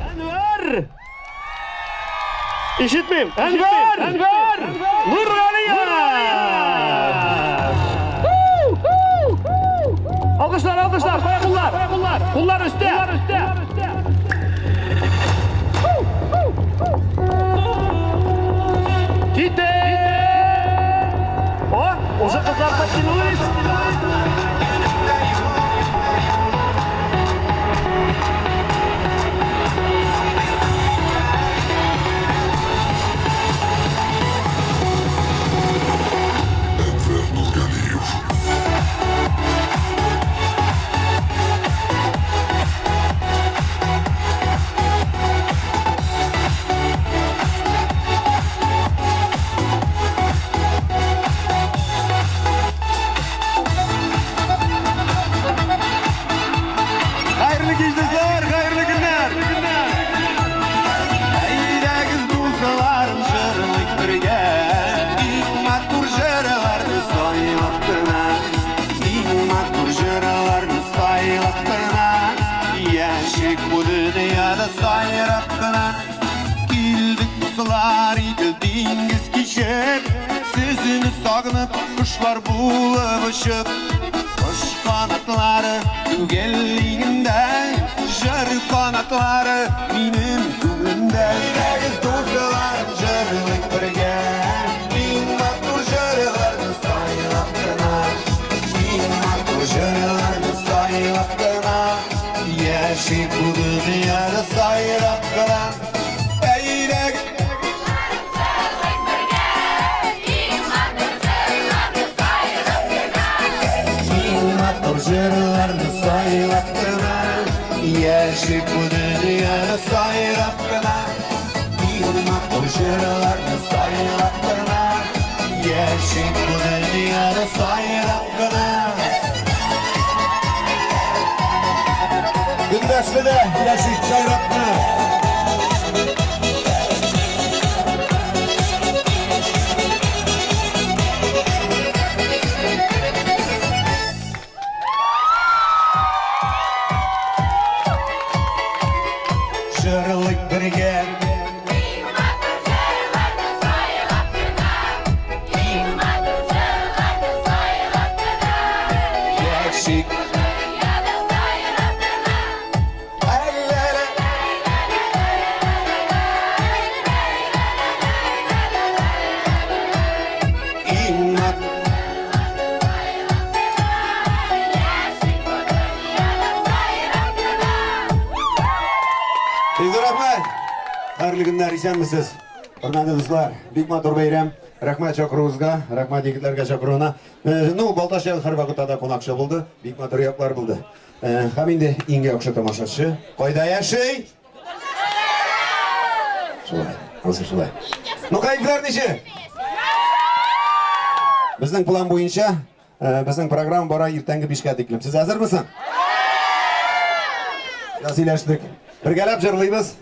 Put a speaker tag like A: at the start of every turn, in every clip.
A: Әнвәр! İşitmeyim. Әнвәр! Nurgalиев! Alkışlar, alkışlar. Kullar. Kullar üstte. Gitti. O uzak kızlar kaçınız.
B: Әнвәр Нургалиев.
A: Hayırlı geceler, hayırlı günler.
C: Әйдәгіз дусыларым жырлык бірге, Иң матур жырларны сайлап кына, Иң матур жырларны сайлап кына, Яшик бу дөньяда сайрап кына. Килдік дусылар идел диңгез кичеп, Сезіні сағынып құшлар булып ұшып, Құш қанатлары түгеллигінде, Жыр қанатлары минем күңлімде. Әйдәгіз дусыларым жырлык бірге, Иң матур жырларны сайлап кына, Иң матур жырларны сайлап кына, Яшик бу дөньяда сайрап кына. Әйдәгіз жырларны сайлап кына, Яшик бу дөньяда сайрап кына. Иң матур жырларны сайлап кына, Яшик бу дөньяда сайрап кына. Кундашле'де яшик сайрап кына. Жырлык бірге, яшик Hayırlı günler, исәнмесез? Hörmәтле дуслар, бик матур бәйрәм. Рәхмәт чакыруыгызга, рәхмәт егетләргә чакыруына. Балташ һәр вакытта да кунакчы булды, бик матур яклар булды. Һәм инде иң яхшы тамашачы кайда яши? Шулай. Кайфлар ничә? Безнең план буенча, безнең программа бара иртәнге 5-кә тиклем. Сез әзермесез? Сөйләштек. Бергәләп җырлыйбыз.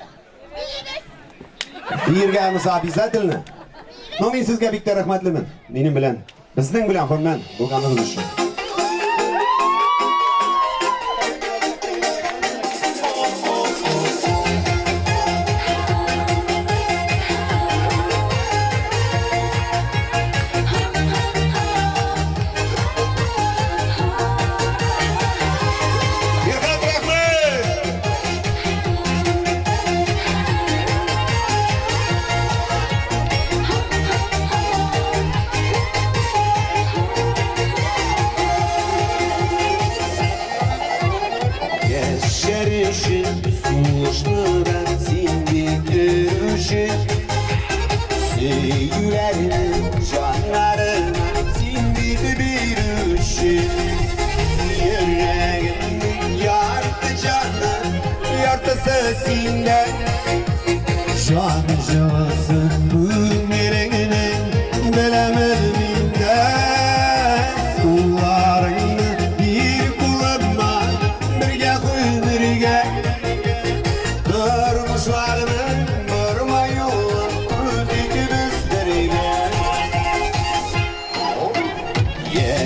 C: Биргәнез обязательно. Но мин сезгә бик тә рәхмәтлемен. Минем белән, безнең белән хөрмәт булганыгыз өчен.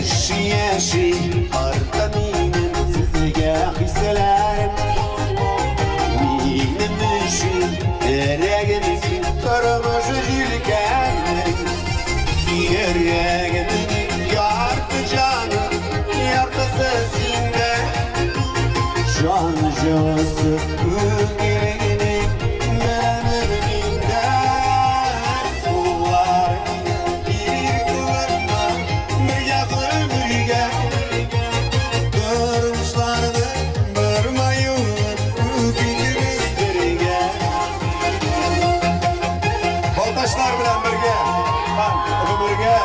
C: Yaşı arkaminin sizge hisselerim Benim için ereğimizin kırmızı cilkenin Yüreğimin yardı canım yardı sesinde Can cıvısı üngenin mememinden Kullarım bir kıvırma bir yakın birge Kırmışlarını bırmayın ikimiz birge Avıldaşlar bilen birge birge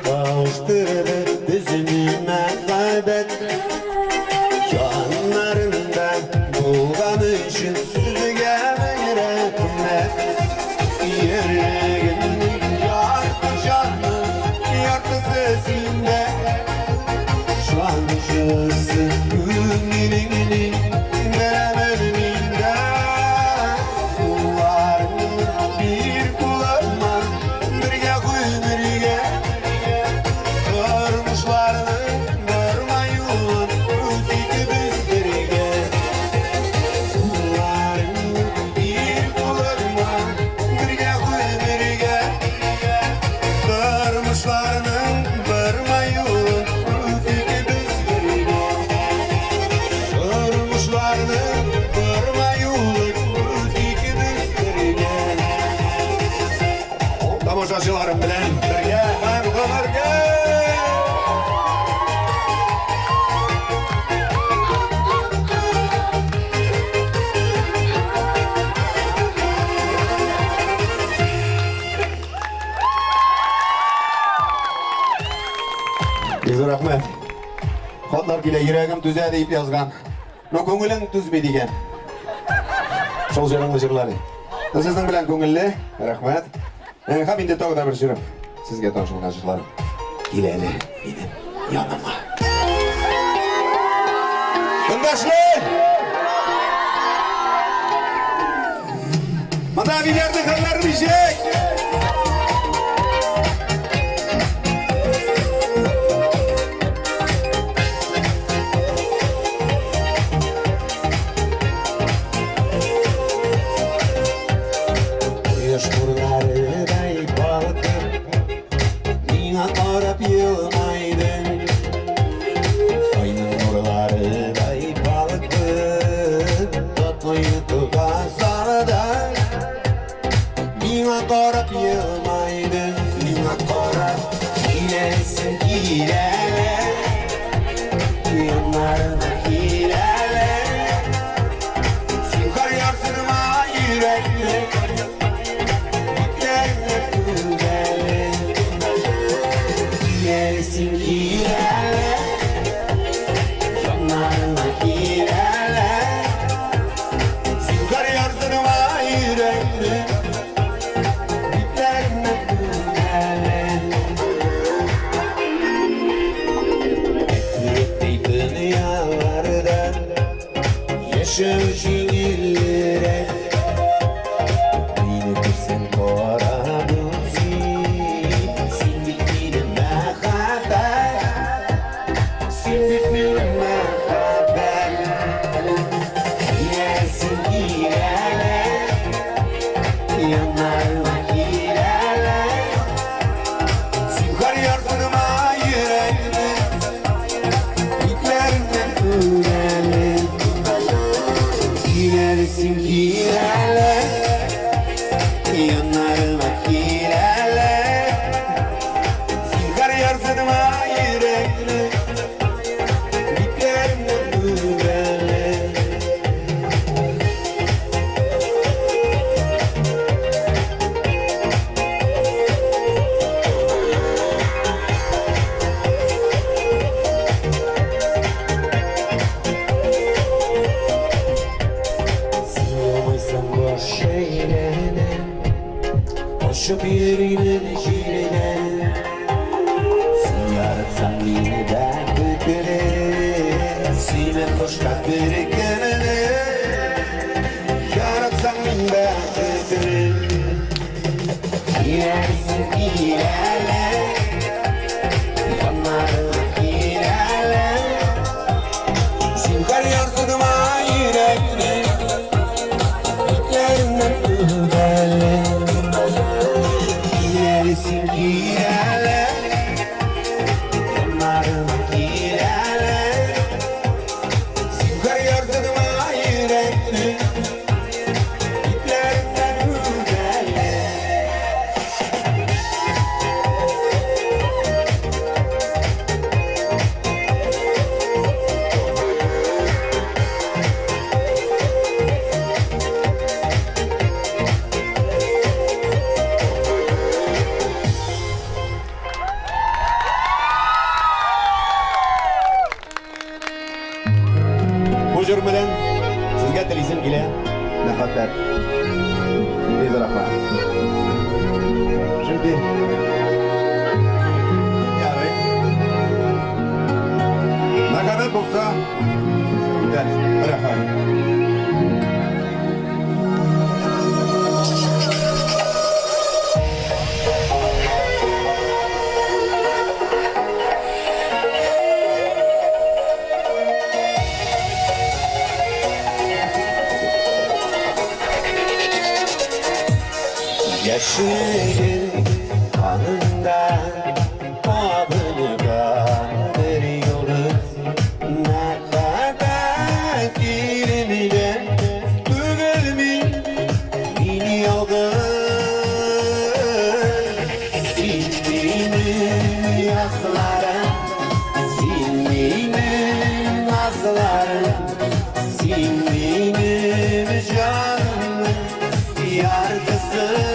C: Bağıştırılır bizimle kaybet Yanlarında bulgan için sizge meyrekler Yüreğimin yardı canım yardı sesinde Şancısı ünlülüğünün memelinden Kullarımın bir kulağıma birge kuymirge Kırmışlarını görmeyin ikimiz birge Kullarımın bir kulağıma birge kuymirge Kırmışlarını görmeyin ikimiz birge Kırmışlarını görmeyin ikimiz birge Tamaşaçılarım bilen birge hem ömürge Yüzü rahmet. Kodlar bile yüreğim düze deyip yazgan. No көңілің түзбе деген. Сол жеріңді жырлады. Сіздің білән көңілі, рахмет. Һәм инде тағы да бір жырым. Сізге таңшылға жырларым. Келелі менің яныма. Кундашле! Мына билерді қалларын ишек! Qarab yılmaydın Ayının nurlarıday balıktın Tatlı yutuğa sarıdan Bina qarab yılmaydın Bina qarab giresin girele Yanlarına girele Simkar yarsırma yürekli Yüklerine güvele Gelsin girele Yanlarına girele Simkar yarsınıma yürekli Bitlerine güvele Yürektey dünyalardan Yaşım şiirlere Beni kırsın koradın Yanlarına girele Simkar yarsınıma yürekli Yüklerine güvele
D: Uçup yürüyün şiirden Sen yaratsan beni ben bükülü Sine koşmak bir kenene Yaratsan beni ben bükülü İlersin ilerle Yanlarına ilerle Sen karıyorsun ama yürekli İlklerinden übelle İlersin ilerle Yanlarına ilerle Sen karıyorsun ama yürekli İlklerinden übelle
C: Bu jür bilen sizge tilisem kile nakatat. Tez rahmat. Şimdi yani nakatat olsa güzel rahmat.
D: Yaşının kanından Abını kandırıyoruz Ne kadar dilimden Bugülümün biliyoruz Sildiğinin yazıların Sildiğinin nazların Sildiğinin canının yargısı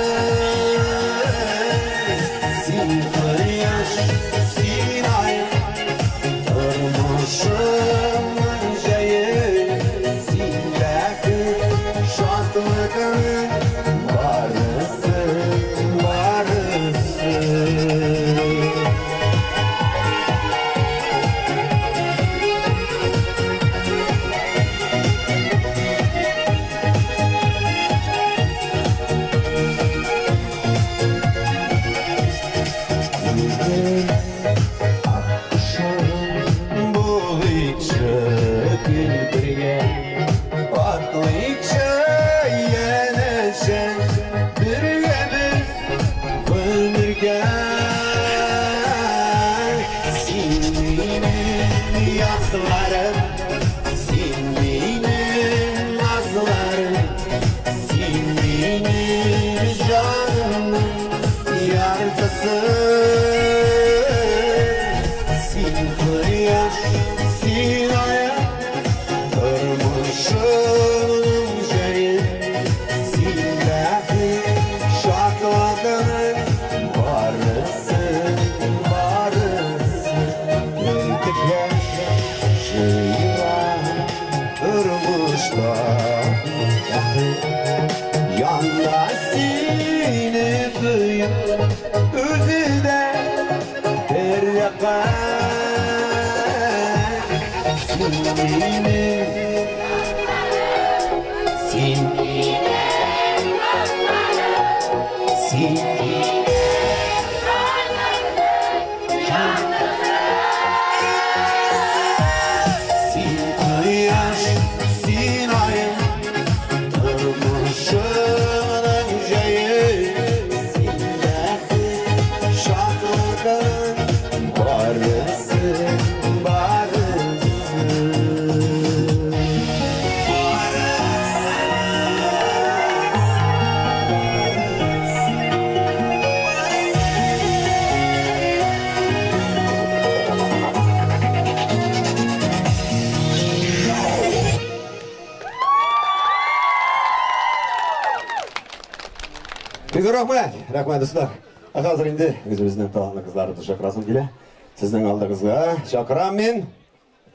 C: Rahmat dostlar. Hazır indi özümüzden talanlı kızlarımızı çakırasım kile. Sizden aldığınızga çakıram men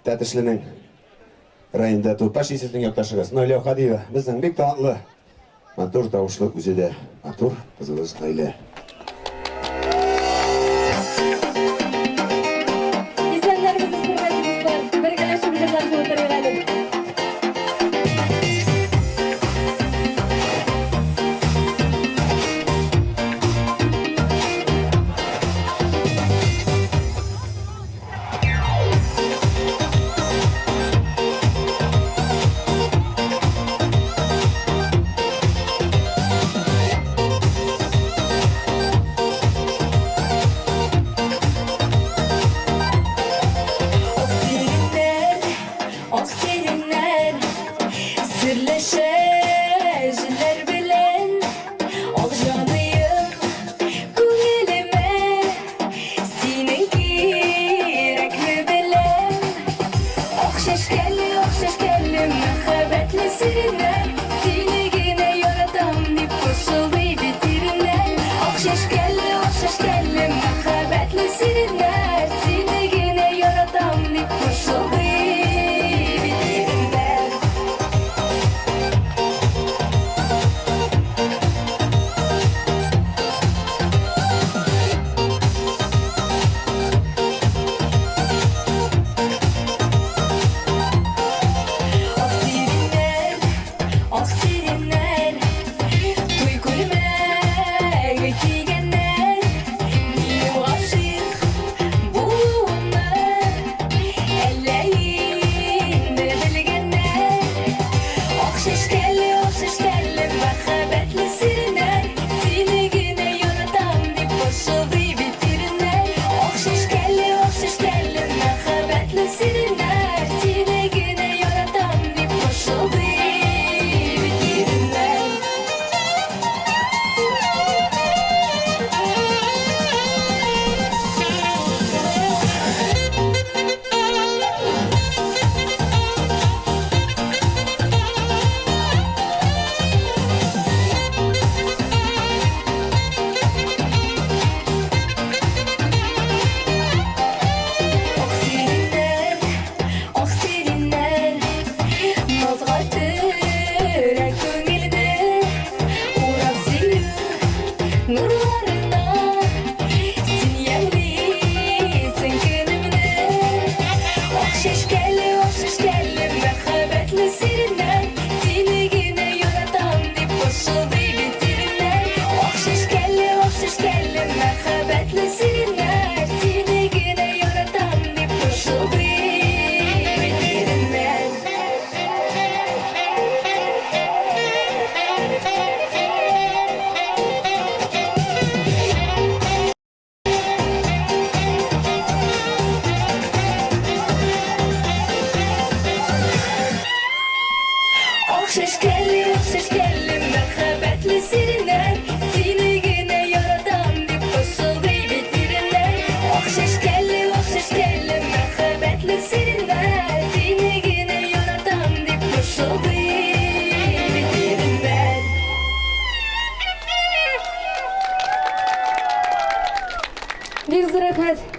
C: Tətişlinin rayında tutbaşı sizden yaklaşıqız. Nöylev Xadiyeva bizden bek talanlı Матур тавышлы үзе дә матур кызыбыз гаилә.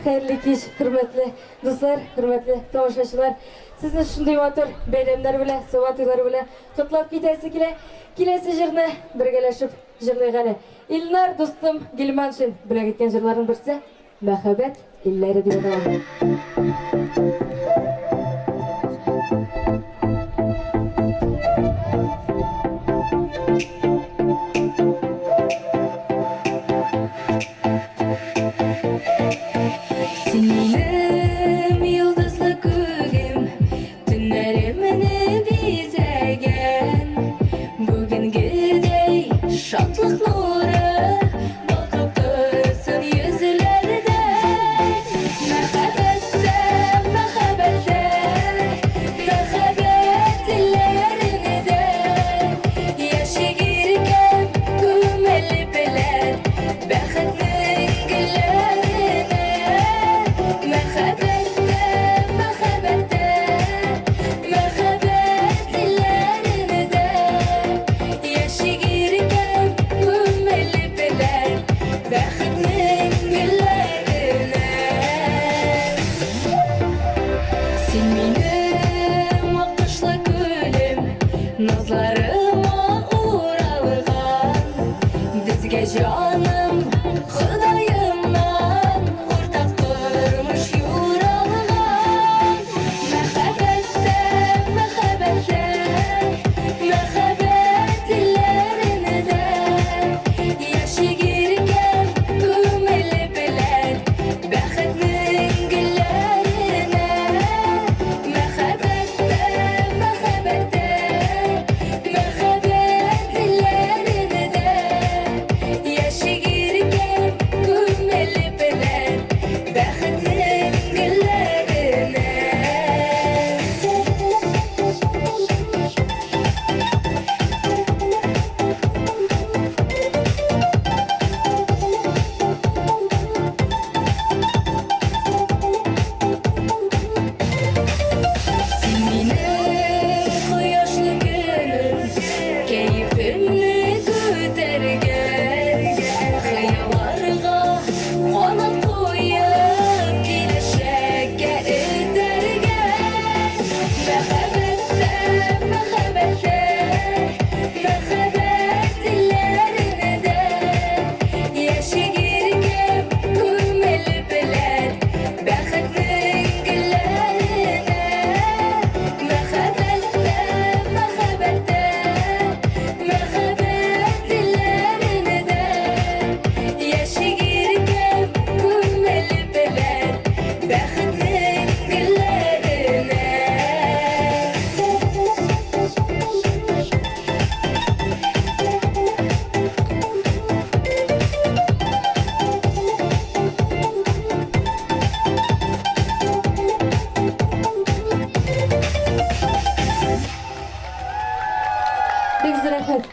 E: Hayırlı kеш, hürmetli dostlar, hürmetli tomoshachilar. Sizni shunday motor bayramlar bilan, savatlar bilan qutlab ketasi kelasi jirni birgalashib jirlaygali. Ilnar do'stim Gilmanshin bilan ketgan jirlarning birisi Muhabbat illari deb ataladi. Size rahmet.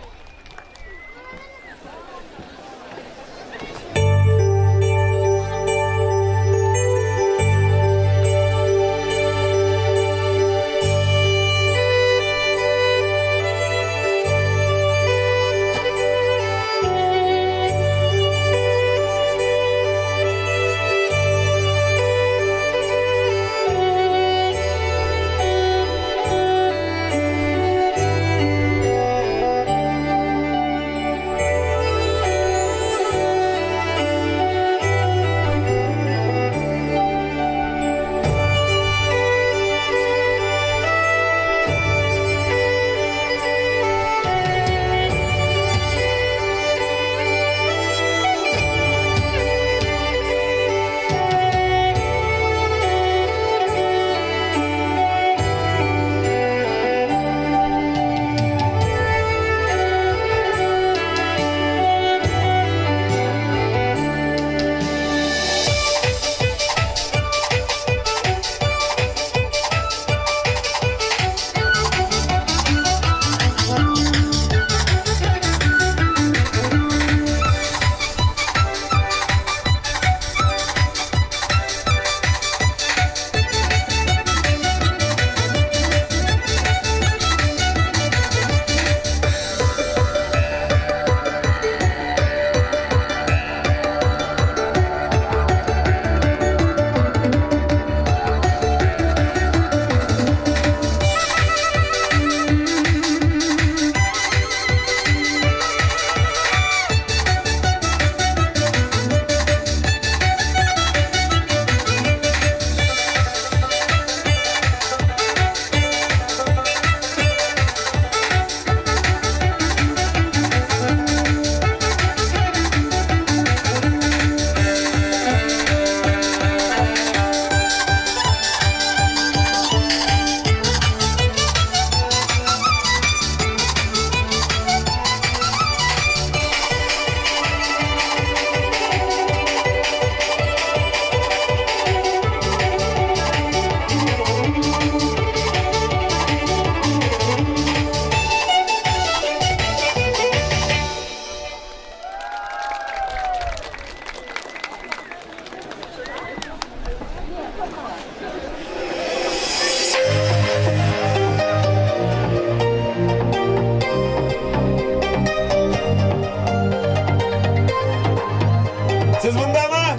C: Siz bunda mı?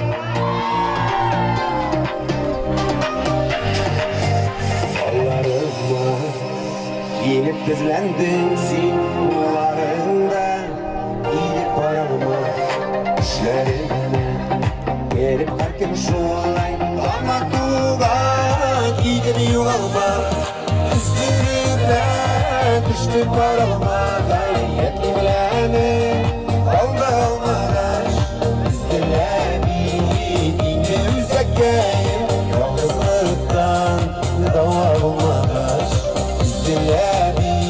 D: Kollarıma gelip dizlendin sen kullarında gidip paramı işlerine gelip herkim şolay ama tuğan gidip yuvalma üstüne düştü paramı gayet imleni aldı olmadan üstüne bir yine üzekeyim yalnızlıktan dava olmadan üstüne bir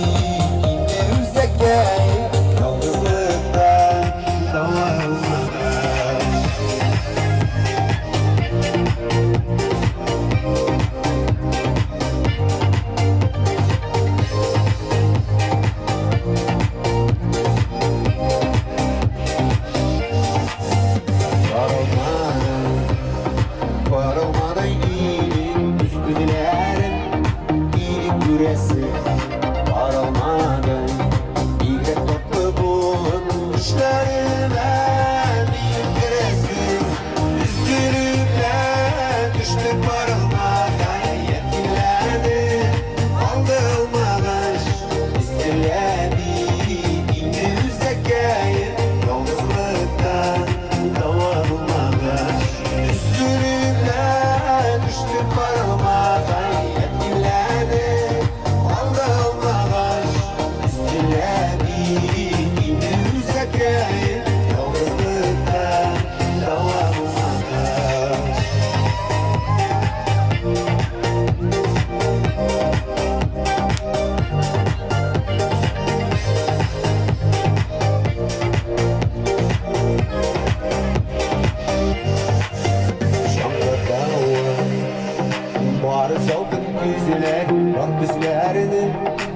D: yine üzekeyim yalnızlıktan dava olmadan. Parılmadan iyilik üstülerin iyilik yüresi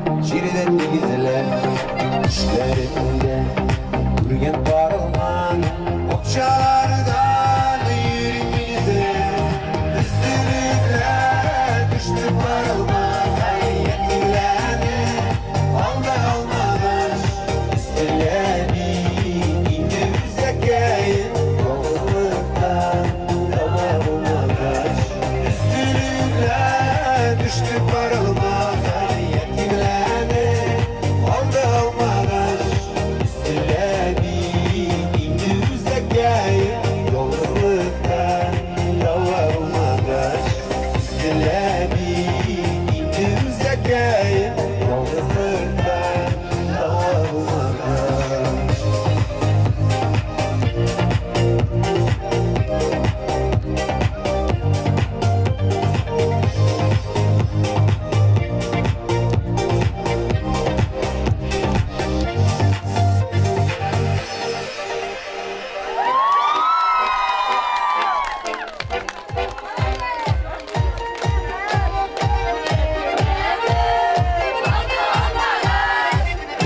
D: Şiridetti gizler düşlerinde Yürgen parılman okçalardan Yürümüze üstünlükler düştü parılman Yetkilerini aldı almamış Üstülerini indi müzekkeyin Yolculuktan yollar olmamış Üstünlükler düştü parılman Yetkilerini aldı almamış Üstülerini indi müzekkeyin Yolculuktan yollar olmamış Üstülerini indi müzekkeyin Yolculuktan yollar olmamış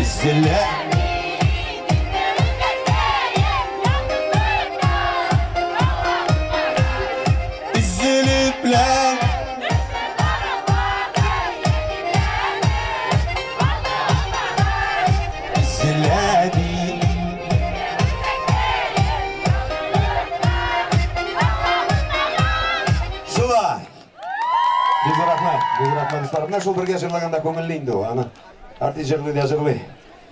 D: Üstüle üzülüpler üzüledi Şulay Bizdir rahmet dostlarım. Şol birge jırlaganda көңіллі инде o. Аны арти жырлый да жырлый.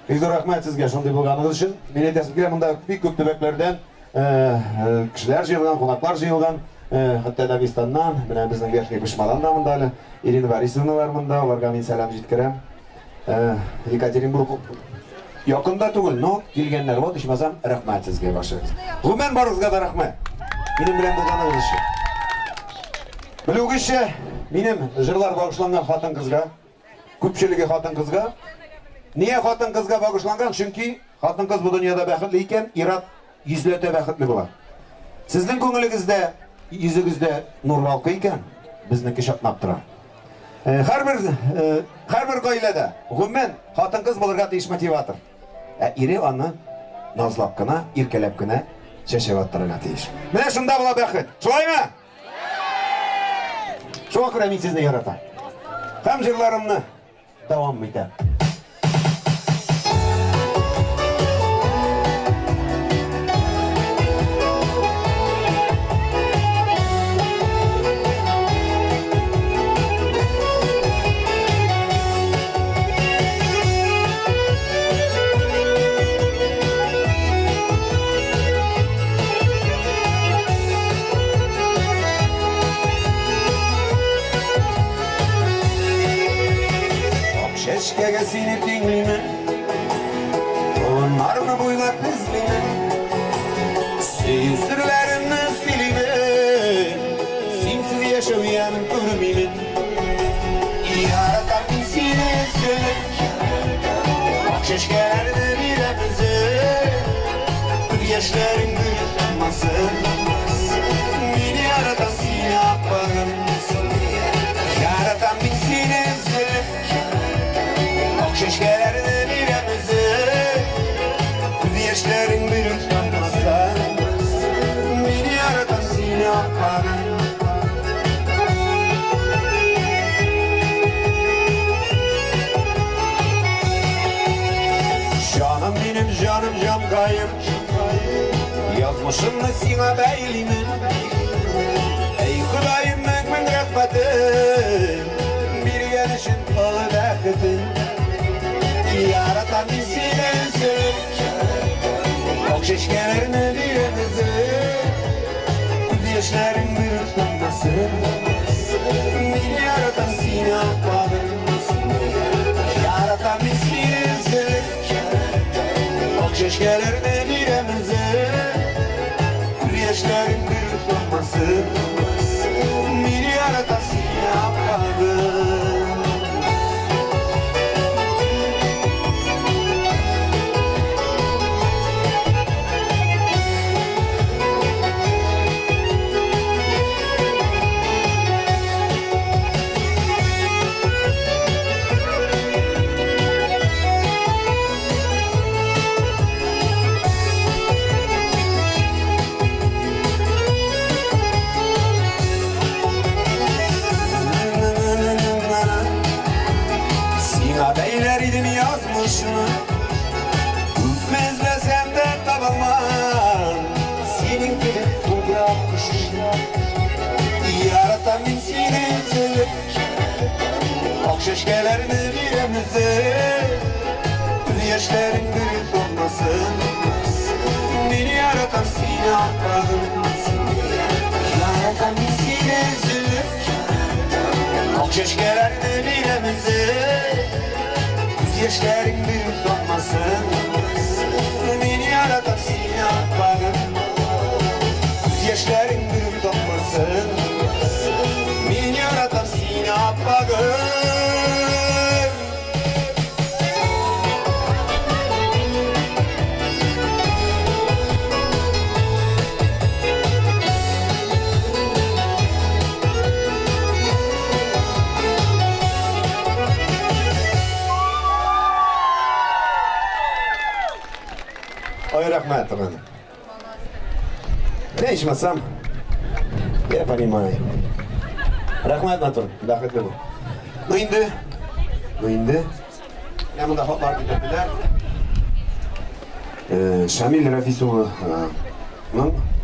D: Bizdir rahmet sizге шундый булганыңыз үшін. Мен әйтәсем килә монда бик күп төбәкләрдән кешеләр җыелган, кунаклар җыелган. Хәтта Дагыстаннан, менә безнең Верхний Пышмадан да монда әле Ирина Борисовна бар монда, аларга мин сәлам җиткерәм. Екатеринбург якында түгел, но килгәннәр вот, ичмасам рәхмәт сезгә башыгыз. Гомән барыгызга да рәхмәт. Минем белән булганыңыз өчен. Белүгезчә, минем җырлар багышланган хатын-кызга, күпчелеге хатын-кызга. Niye хатын-кызга багышланган? Чөнки хатын-кыз бу дөньяда бәхетле икән, ир-ат йөзләтә бәхетле була. Сезнең күңелегездә, йөзегездә нур балкый икән, безнеке чатнап тора. Һәрбер гаиләдә гомумән хатын-кыз булырга тиеш мотиватор. Ире аны назлап кына, иркәләп кына чәчәп аттырырга тиеш. Менә шунда була бәхет. Шулаймы? Шуңа күрә мин сезне яратам. Һәм җырларымны дәвам итәм. Çeşkege sinip dinlime Onlarını boylap izlime Seyirlerini silime Simsiz yaşamayan kurmime Yaratan seni sönük Çeşkelerde birimizi Kız yaşların gülmasın Beni yaratan seni yapmadın Yaratan seni sönük Keşkelerde birimizi Kız yaşların bir utanmasa Beni yaratan seni yapmadın Canım benim canım can kayım Yazmışımla sana beylimin Ey Kudayım mükmin rahmetin Bir gelişin alı beketin Yaratan seni sönük Ok şeşkelerini birimizi Kız yaşların bir utanmasın Beni yaratan seni yapmadın Yaratan seni sönük Ok şeşkelerini birimizi Kız yaşların bir utanmasın Beni yaratan seni yapmadın
C: kuşunu Mezlesem de tabamam Senin gibi toprak kuşunu Yaratan bir seni sevip Akşeşkelerini birimize Göz yaşların gülüp olmasın Beni yaratan seni atmadın Yaratan bir seni sevip Akşeşkelerini birimize Göz yaşların gülüp olmasın Beni yaratan seni atmadın Göz yaşların gülüp olmasın Beni yaratan seni atmadın Ой, рахмат, Иван. Ne içmesem? Я понимаю. Рахмат, Натур. Бақытлы бол. Ну енді. Я мұнда хатlar getirdiler. Şamil Rafisov'un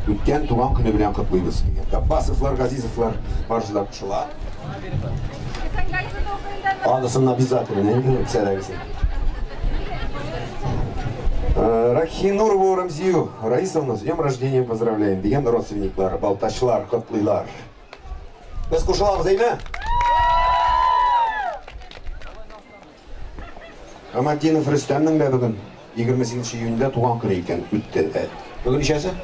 C: өткен туған күні білен құттықтаймыз. Габбасовлар, Газизовлар баршылап қышыла. Анысын обязательно. Рахинурову Рамзию Раисовну с днем рождения поздравляем. Деген родственниклар, авылдашлар, котлыйлар. Біз қушыламыз, деймі? Амаддинов Рүстемнің бе бүгін 28 июньда туған күні екен. Үтті. Бүгін ішесі?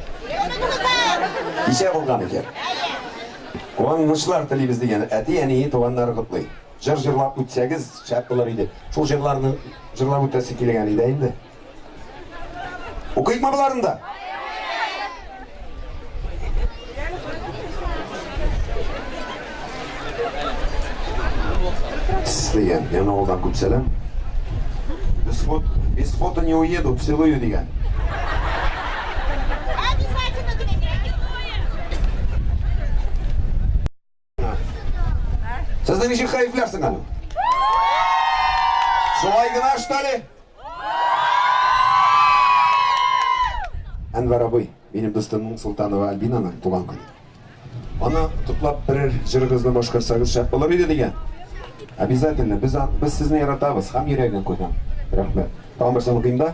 C: Ише болған екен. Қуанғышлар тілейбіз деген әті әнейі туғандары құтлый. Жыр-жырлап өтсәгіз шәп болар еді. Шол жырларының жырлап өтесі келеген еді енді. Okuyuk mu bunlarında? Деген, yana oldan көп selam. Без фото не уеду, целую деген. Сіздің неше хайыфларсың аны? Солай гына, что ли? Әнвәр абый, benim dostumның Султанова Альбинаның туған күні. Оны құтлап бірер жырғызды башқарсаңыз шәп болар еді деген. Обязательно, біз сізні яратабыз, хам ерегін көтем. Рахмет. Тағым бір соны қиымда.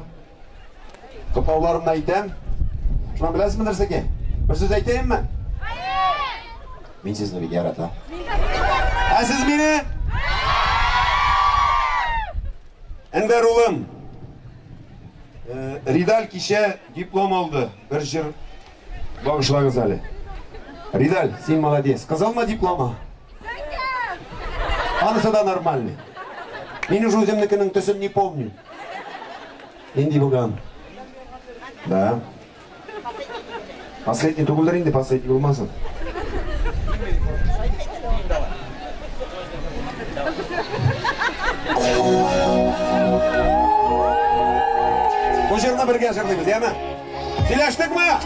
C: Құттауларымды айтам. Шынан білесіз мі нәрсеге? Бір сөз айтайым мı? Мен сізні бек ярата. Сіз мені? Әнвәр ұлым. Ридал кеше диплом алды. Bir жыр bağışlağız әлі. Ридал, сен молодец. Сказал ма диплома? Анысы да нормальный. Мен уже өзімнікінің түсін не помню. Енді болған. Да. Последний тугылдар енді последний болмасын. Bu жырны бірге жырлаймыз, яма? Сөйлештік ма?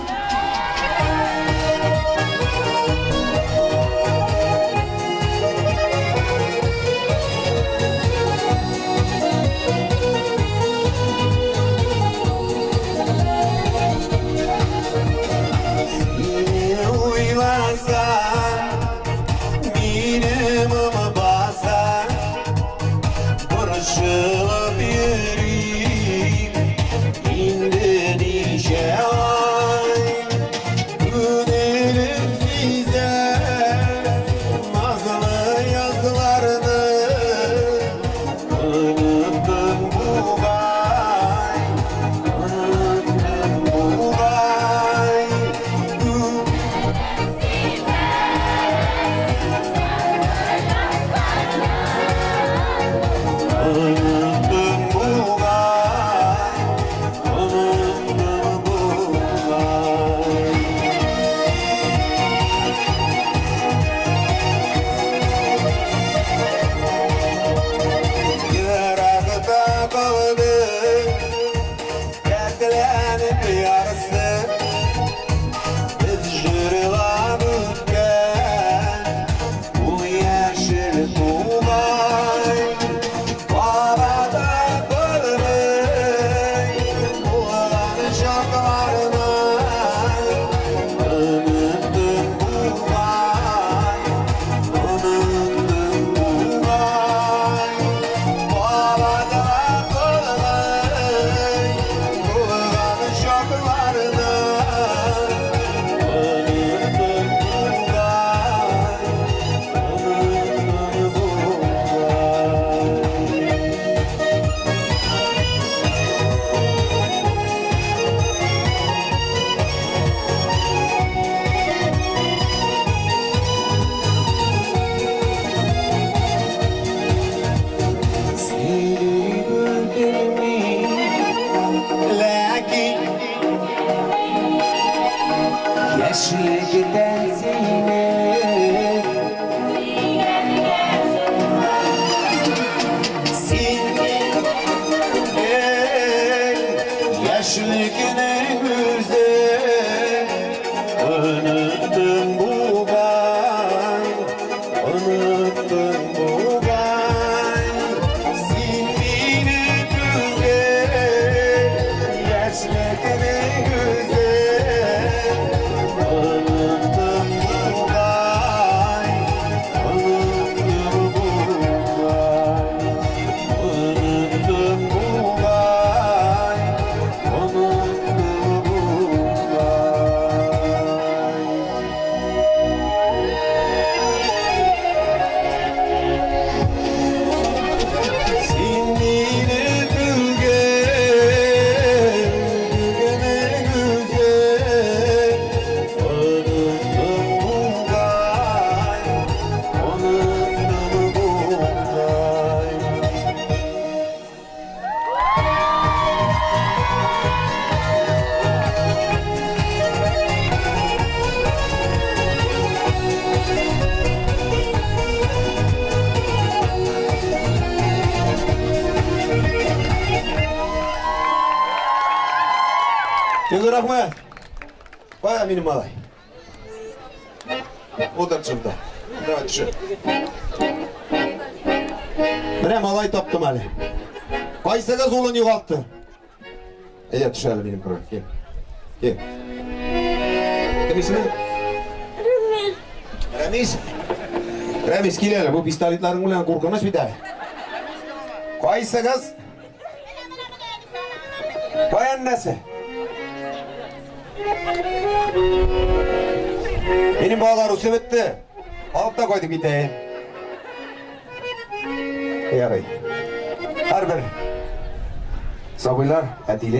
C: Güzel rahmet. Baya benim malay. Odur şurada. Evet düşün. Mine malay taptım hali. Kaysaga zolun yuvalttı. Evet düşelim benim kuru. Gel. Gel. Kim ismi? Remiz. Remiz. Remiz gel bu pistoletlerin bilen korkunç bir tane. Kaysaga. Kay annesi. Benim bağlar o sebetti. Alıp da koyduk bir tane. Yarayı. Her bir. Sabıylar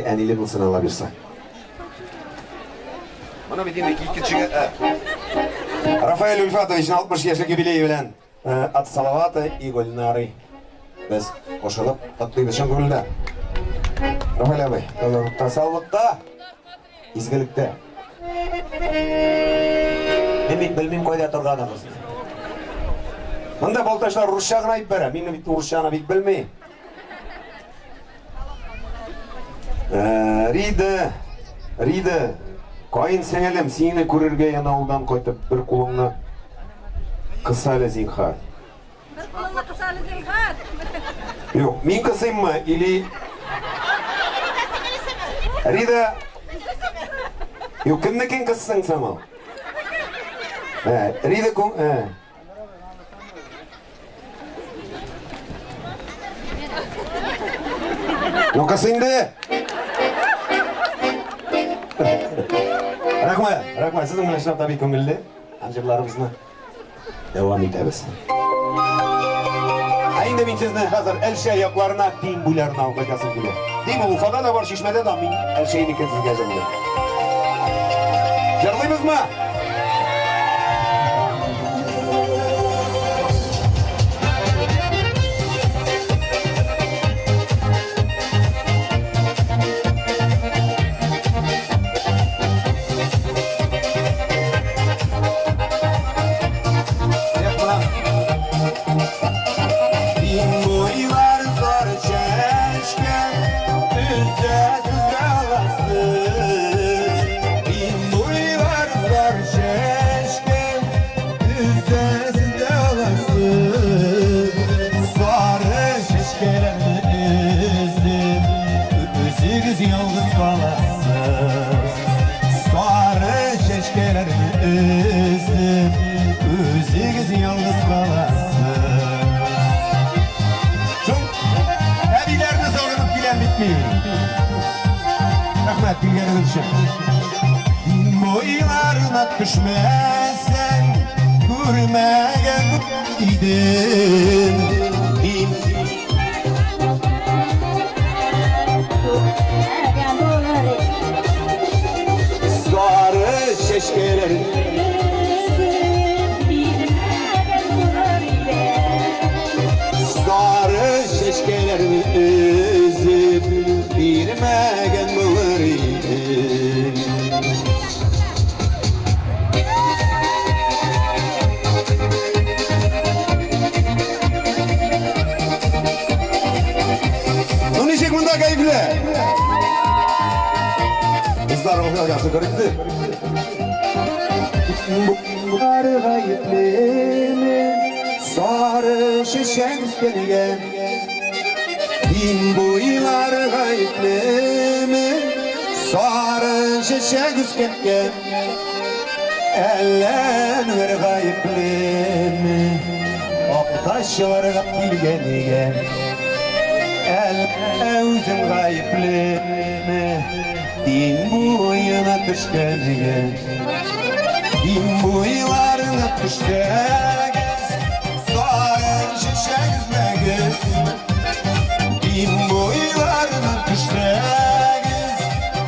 C: eniyle bulsun alabilirsen. Bana bir dinle iki çıkı. Rafael Ülfatovich'in 60 yaşındaki bileği bilen at salavatı iyi golünü arayı. Biz koşulup tatlıyı dışın kurulda. Rafael abi, tozorlukta, sağlıkta, izgilikte. Ben bilmem koyda turganımız. Bunda boltaşlar Rusçağına ayıp bere. Benim bitti Rusçağına bilip bilmeyi. Ride, koyun senelim, seni көрерге yanağından koyup bir kulağına kısalı zinhar.
F: Bir kulağına kısalı zinhar?
C: Yok, ben kısayım mı? İli... Ride... Yok, kimdeken kıssın sana? Ride kum... Yok kısayım de! Rahmet, sizin bilen tabii köngülde. Ancılarımızla devam ederiz. Aynı ben sizden hazır el şey yaplarına, din bularına almakasın gibi. Değil mi? Ufada da var, Şişme'de de min el şeyini kendiniz geleceğim. Yarlıyız mı? Rahmet bilgileriniz için. Boylarına düşmezsen görmeye gittim. Sarı şeşkelerin sarı şeşkelerin üzüp bilmegen bulur idim. Onun için bunda keyifli. Kızlar okula yaptı garipti. Bunları kayıtlı mı? Sarı şişen üstüne bin boylar kayıtlı mı? Sarı şişen üstüne Әнвәр кайыплы Апташлар килгәнегә Үзең кайыплы Дин буена төшкәнегә Дин буйларына төшсәгез Сарын шешәгезмәгез Дин буйларына төшсәгез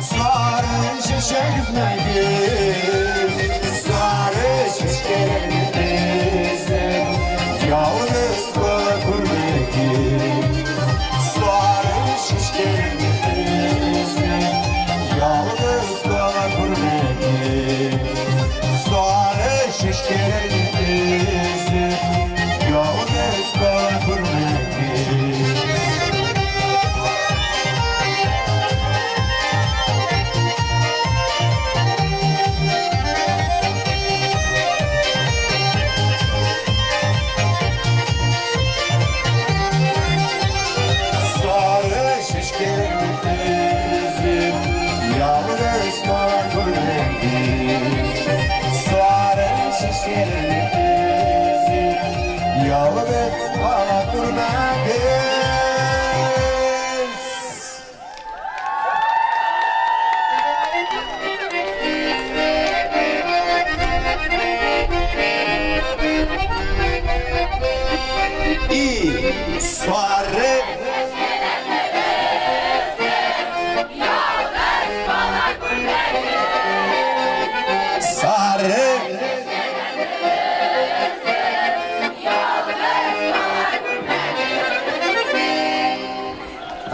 C: Сарын шешәгезмәгез Yalnız bana kurmektir Sarı şişlerimizde Yalnız bana kurmektir Sarı şişlerimizde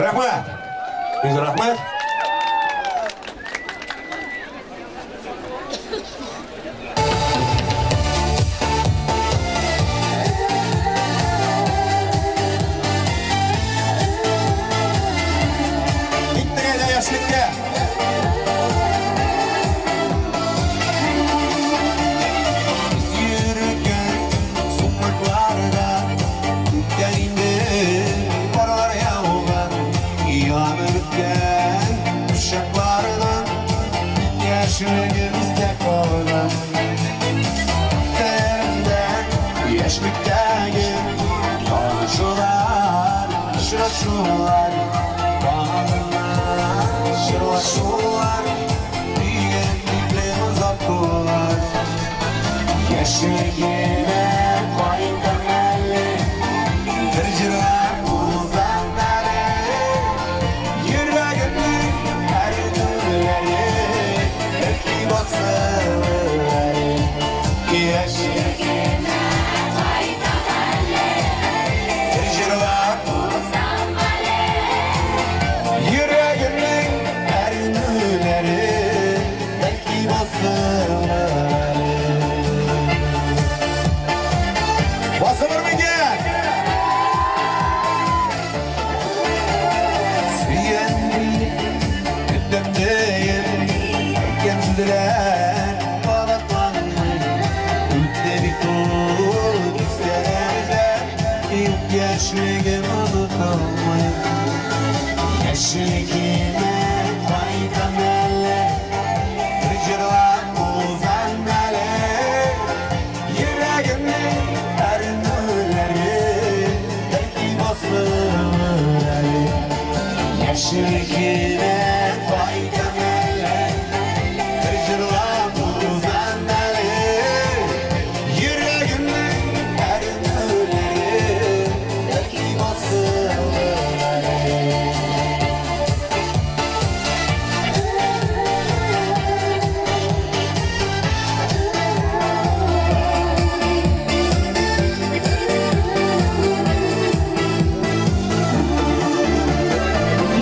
D: Рахмат. Biz rahmat. Gittiğine yaşlıkta. Biz yürürken summaklarda derinde paralar yağlar yanırken uşaklardan yaşlığımızda kalan Derinde yaşlıktaki konuşular, şaşular bağırlar, şırlaşular diyenlikle uzaklar yaşlığına fayda melli Kırcılar uzanları Yüreğinin her türleri Belki basıları Yaşlığına fayda melli Kırcılar uzanları Yüreğinin her türleri Belki basıları Basılır mı gel? Siyendi gündemdeyim Gemsizler balatlanmayın Ülkleri tut isterler İlk yaşlığım unutalmayın Yaşlığıma fayda mele Kırcırlar uzan mele Yüreğimin her nurları Belki basılır Yaşlığıma fayda mele Kırcırlar uzan mele Yüreğimin her nurları Belki basılır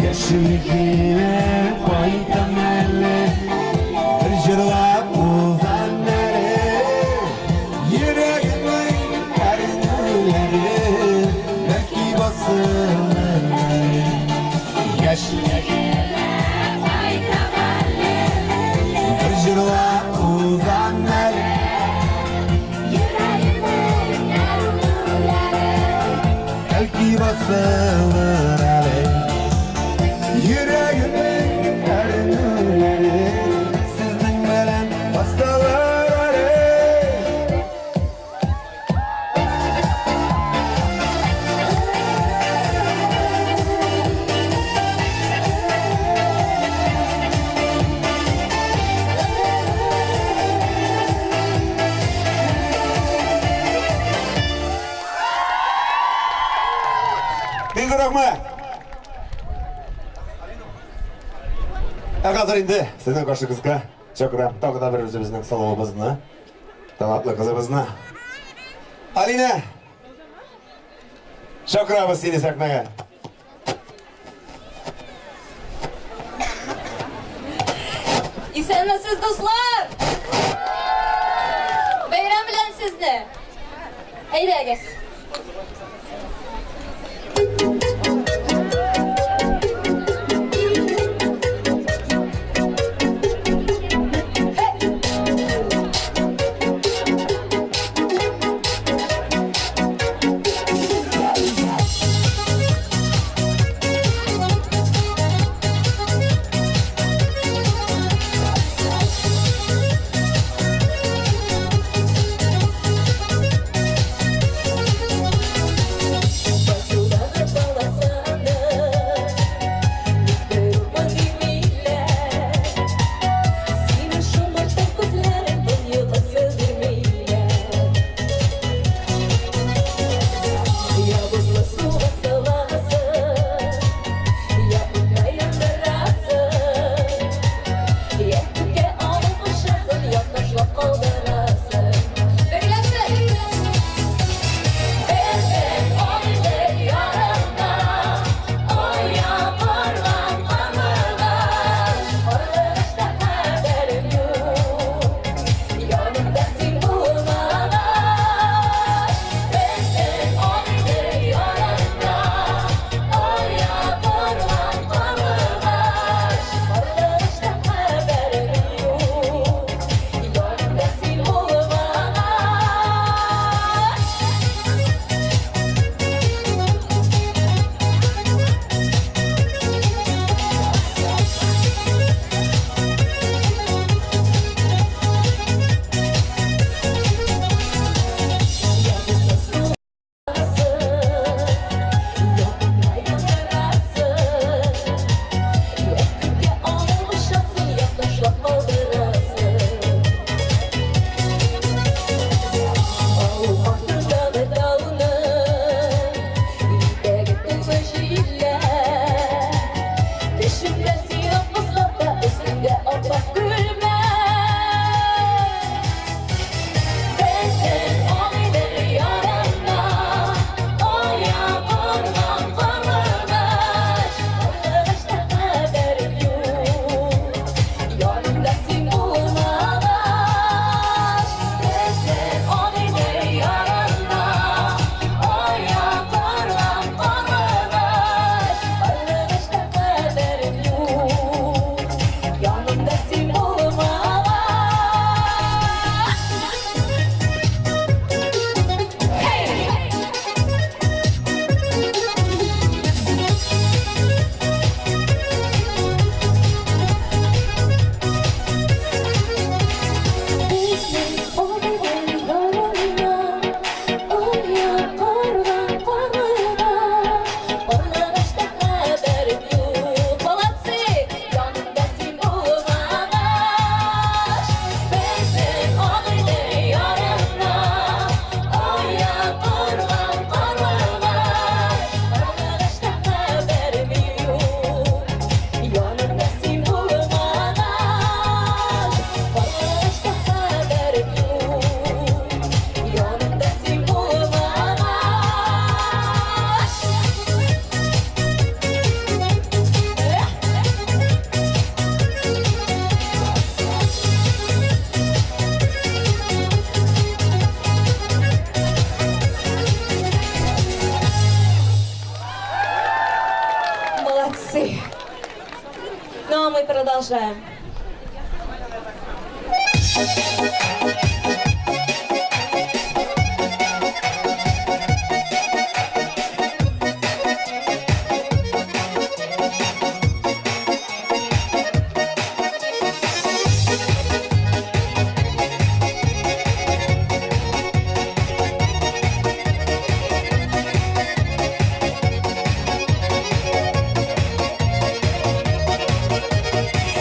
D: Yaşlığıma fayda mele Kırcırlar uzan mele Yüreğimin her nurları Belki basılır Yaşlığıma fayda mele Kırcırlar uzan mele Yüreğimin her nurları Belki basılır Yüreğimin her nurları Sizden gelen hastaları Biz rahmet. Қазір енді сіздің қошыңызға шақырам тағы да бір өзіміздің сұлуымызды талантлы қызымызды Алина шақырамыз сені сахнаға
E: Исәнмесез, дуслар! Бәйрәм белән сезне! Әйдәгез! Молодцы. Ну а мы продолжаем.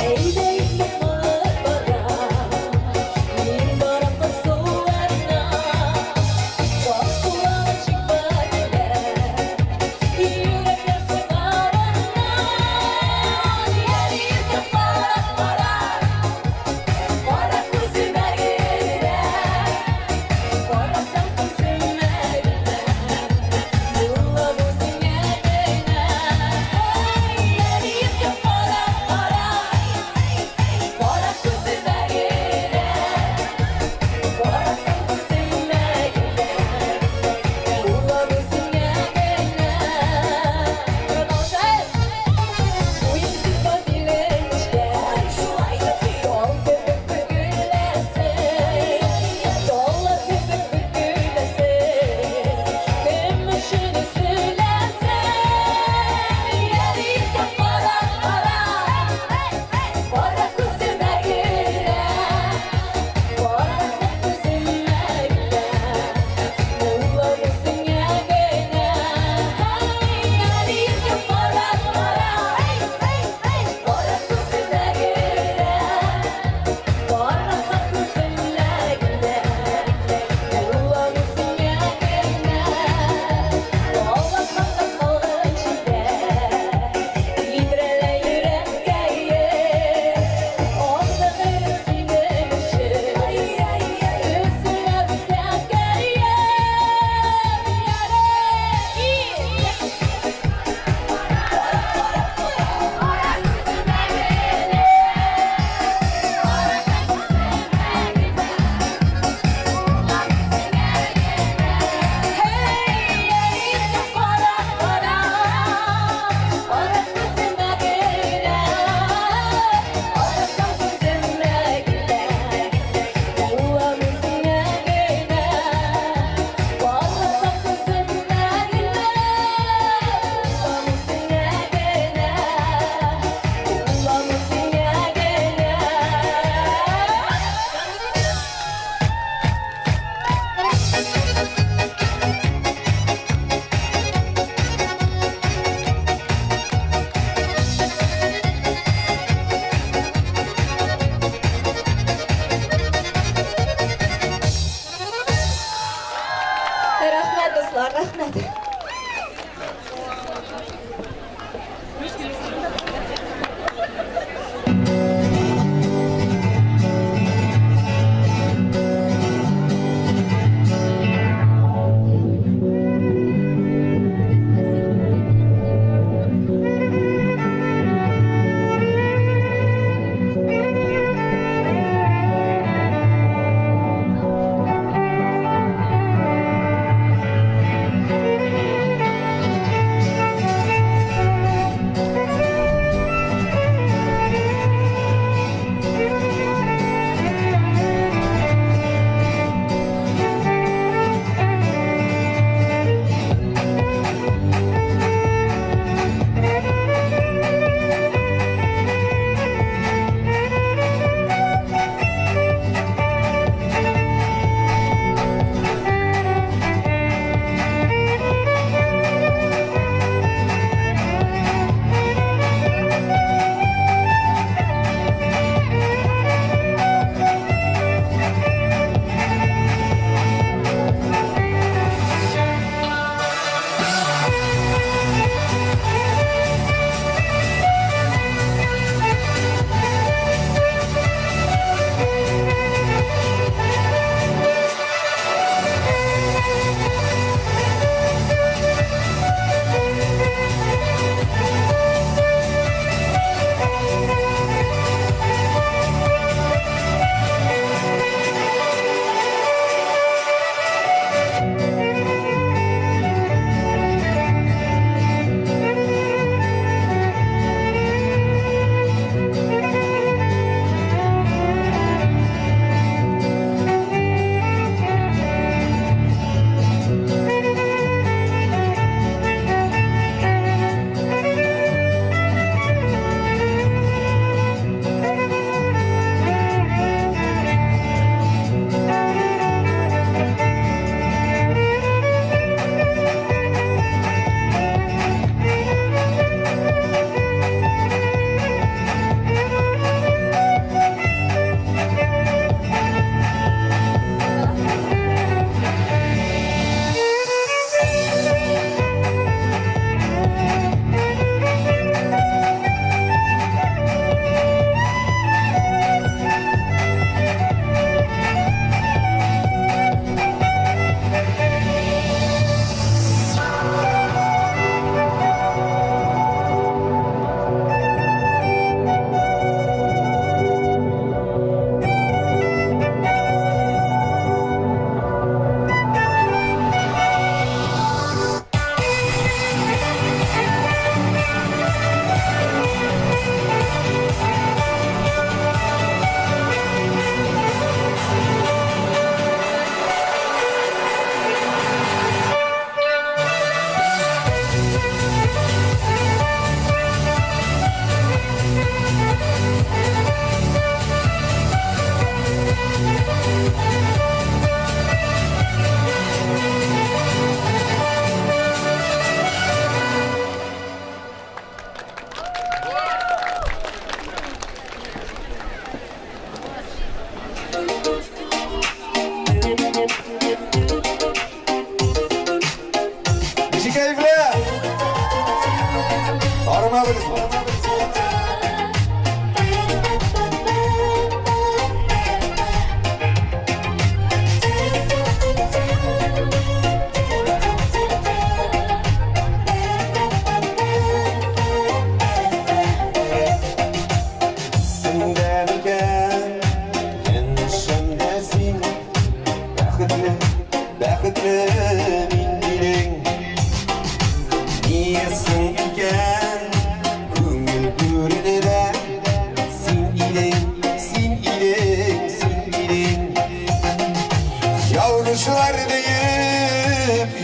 G: Hey, they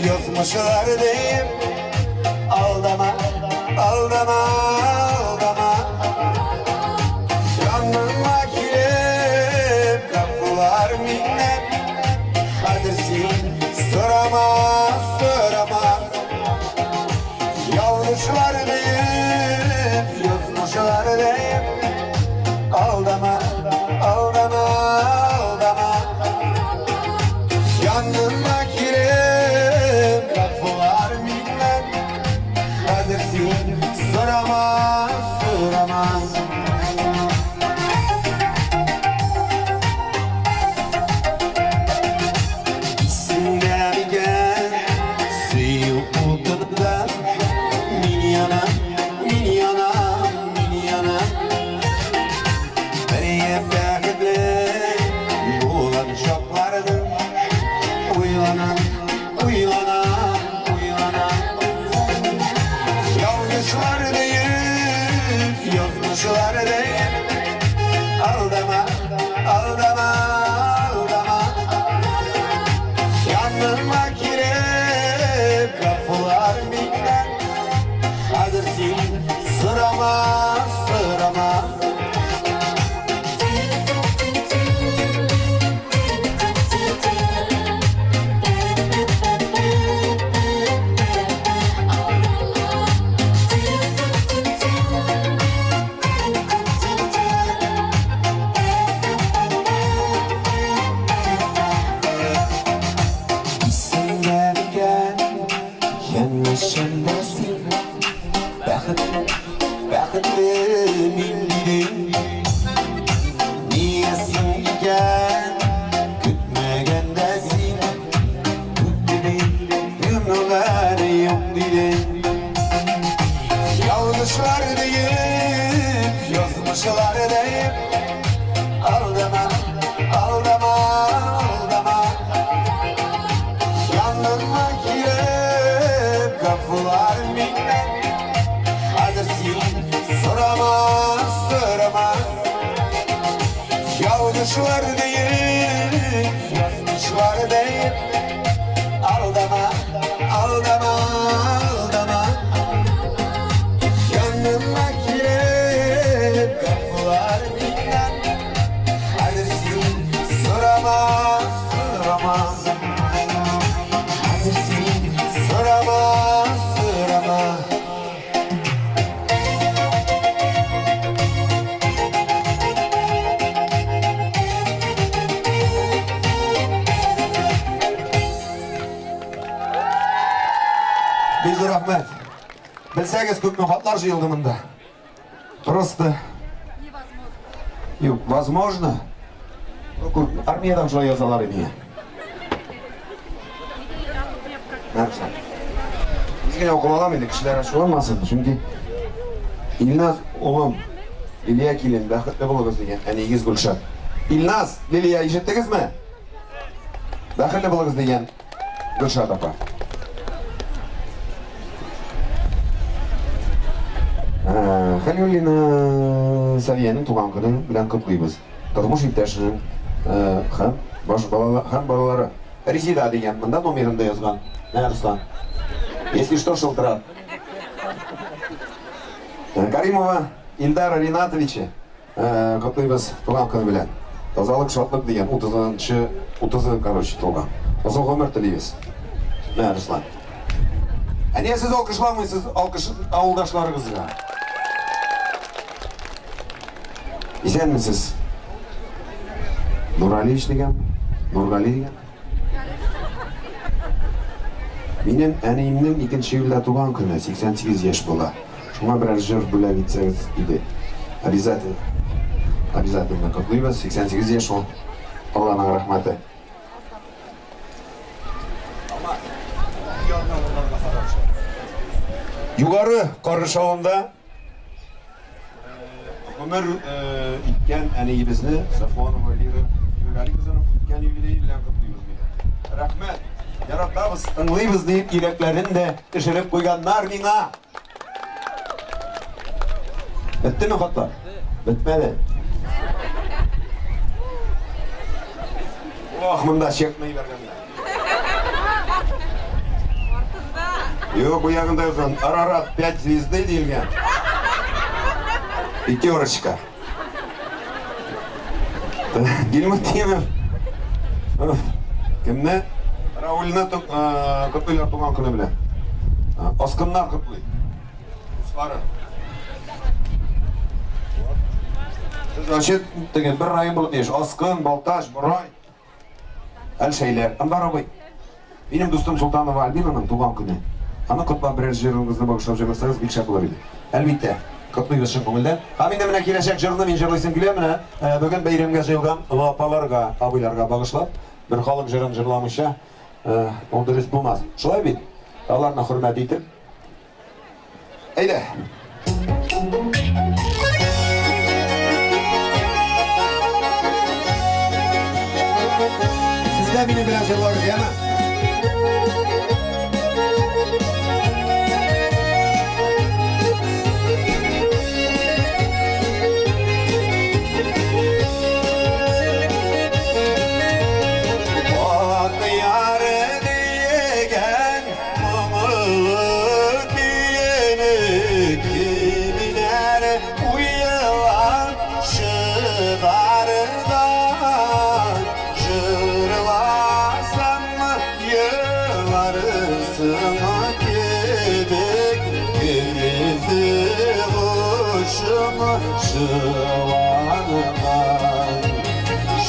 D: Yazmışlar deyip aldama, aldama, aldama. Yanıma girip kapılar minnet. Kadirsin sorama, sorama. Yanlışlar deyip, yazmışlar deyip aldama, aldama, aldama. Yanıma girip kapılar minnet. Kadirsin sorama, sorama. Yazmışlar deyip aldama, aldama, aldama. Yanıma girip kapılar minnet. Kadirsin sırama, sırama. Yazmışlar deyip, yazmışlar deyip aldama, aldama, aldama. Yanıma girip kapılar minnet. Kadirsin sorama, sorama. Yazmışlar deyip, yazmışlar deyip aldama, aldama, aldama. Yanıma girip kapılar minnet. Kadirsin sorama, sorama. Kadirsin sorama, sorama. Bizi rahmet. Bilseniz köpme hatlar жиылды мында. Просто... Возможно. Армиядан шулай язалар еді. Бізге оқып алам енді, кішілер ашу olmasın. Çünkü İlnaz oğlum, Liliya келін, бақытты болыңыз деген, әнегіз Гүлшат. İlnaz, Liliya işittіңіз ме? Бақытты болыңыз деген Гүлшат апа. Халилина Савияның туған күні білән құттықтаймыз. Тұрмыш иптәшінің хан балалары Резида деген мында номерінде жазған. Руслан. Если что, шылтырат. Каримова Ильдара Ринатовича құттықтаймыз туған күні білән. Тазалық шатлық деген 30-ы короче туған. Ұзын ғұмыр тілейміз. Руслан. Әне сіз алқышламайсыз ауылдашларыңызға. Есенмісіз? Нургалиев деген? Нургалиев? Менің әнейімнің 2-ші июльда туған күні 88 еш болды. Шуңа берәр җыр бүләк итсәгез иде. Обязательно. Обязательно котлыйбыз. 88 яшь ул. Алланың рәхмәте. Югары Карышавында Ömer ikken әниебезне Сафонова Лира Нургалиевның иткән юбилей белән котлыйбыз бит. Рәхмәт. Яратабыз, тыңлыйбыз дип йөрәкләрен дә төшереп куйганнар миңа. Bittimi xatlar? Bitmedi. Oh, bunda çekmeyi vergenler. Yok, bu yakında yazan Ararat 5 звезды deyilgen. 5. Dilmut Yemem. Kimne? Raul'na kutlular tuğan kını bile. Askınlar kutluyor. Usları. Значит, деген bir rayın bulup deyiş. Askın, Baltaş, Buray. El şeyler. Anvar abi. Benim dostum Sultanova Albina'nın tuğan kını. Ana kutlan birer jırınızını bağışlap jırırsanız bir şey bulabilir. Elbette. Kutluyoruz şun көңілден. Мен де мына келешек жырны мен жырлайсым келем мына. Бүгін бәйремге жиылған апаларға, абыйларға бағышлап бір халық жырын жырламыша ол дұрыс болмас. Шулай бит. Аларына хөрмәт итеп. Әйдә. Siz de benim biraz jırlarız yana.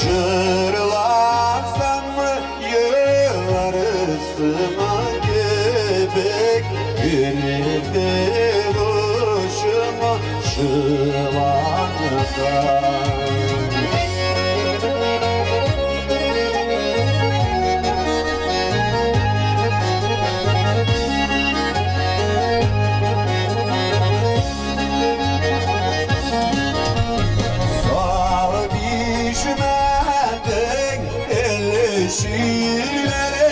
D: Jırlasam yıllarısına gebek Girdi kuşuma şıvanıdan Şiirlere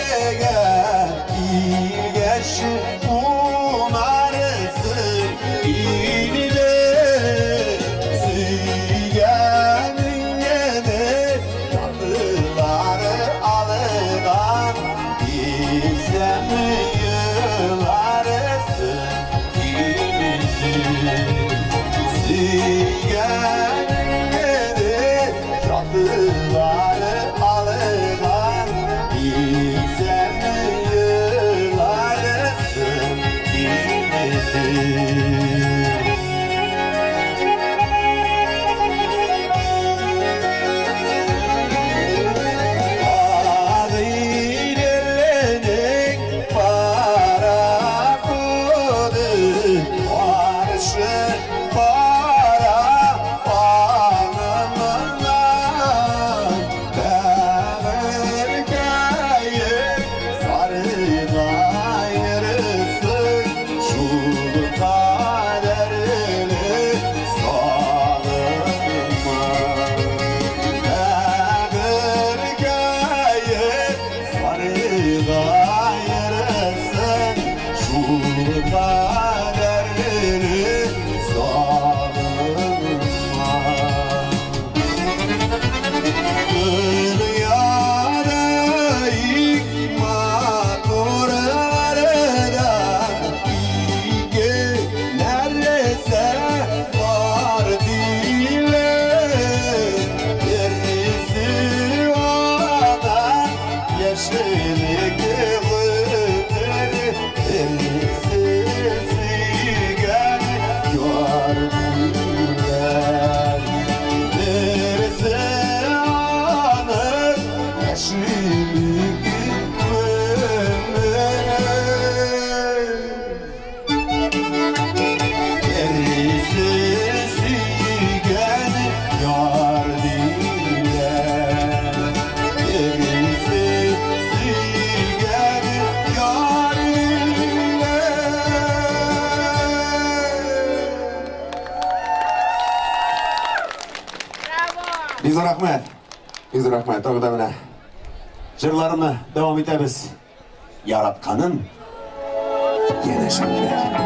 D: ilgeç umarsın İlide Züge Бик зур рахмет. Бик зур рахмет. Тағы да менә. Жырларымны давам итәбез. Яратканым янәшәмдә.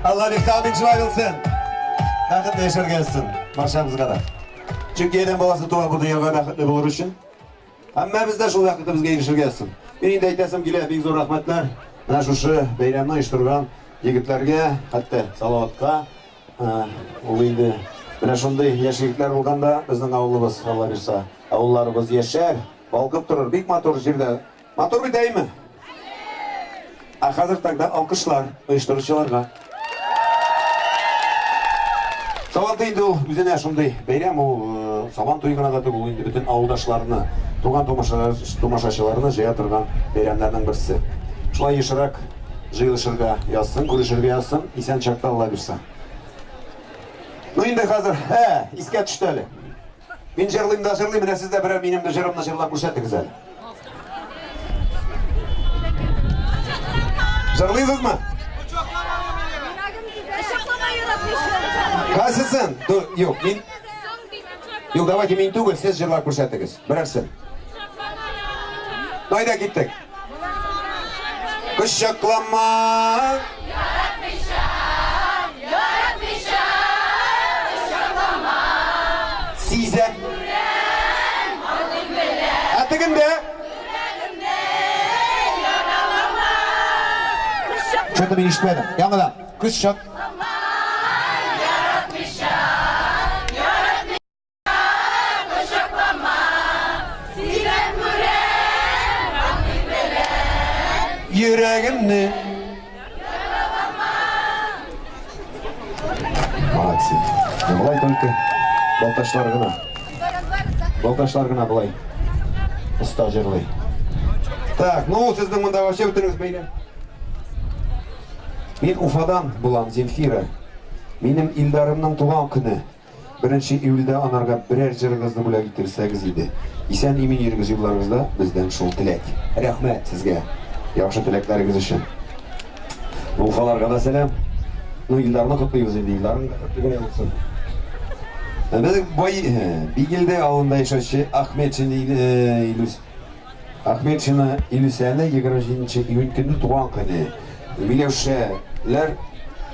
D: Allah rıhsatın çılayılsın. Bәхетле яшәргәсен, баршабызга да. Чөнки адәм баласы туа бу дөньяга бәхетле булыр өчен. Һәммәбез дә шул вакытта безгә ирешергәсен. Мин инде әйтәсем килә, бик зур рәхмәтләр. Менә шушы бәйрәмне оештырган егетләргә, хәтта Салаватка, ул инде менә шундый яшь егетләр булганда безнең авылыбыз, Алла бирсә, авылларыбыз яшәр, балкып торыр, бик матур җирдә. Матур бит әйме? Хәзер тагда алкышлар оештыручыларга. Сабан тойында ол өзіне шындай бәйрем, ол сабан тойғына да бұл енді бүтін ауылдашларына, туған томашашыларына жия тұрған бәйремдердің бірісі. Шылай ешірақ жиылышырға yazsın, көрішірге yazsın, исән чакта Алла берсін. Ну енді қазір, иске түшті әлі. Мен жырлайым да жырлайым, міне сізде бірі менімді жырымды жырлап көрсеттіңіз әлі. Жырлайсыз ма? Қасысын? Yok, мен... Yok, давайте мен түгіл, сіз жырлап көрсеттіңіз. Бірәрсін. Найда кеттік. Құшақлама. Сизем. Әтігінде. Что-то мен ешпедім. Яңыдан. Құшақ. Yüreğimni Молодцы. Былай только Балташлар гына былай. Уста жырлай. Так, ну сіздің мұнда вообще өтіріңіз бейлі. Мен Уфадан болам, Земфира. Менің Илдарымның туған күні. 1 июльда анарға бірер жырыңызды бұла кетірсәгіз еді. Исән емен еріңіз жылларыңызда бізден шул тілек. Рахмет сізге. Яқшы тілектәріңіз үшін. Уфаларға да сәлем. Ну, Илдарына құттығыз енді, Илдарың да құттығын еліксін. Біз Бигелде ауылында ешашы Ахметшіні Илюсәні 27 июнь күні туған күні. Милеушілер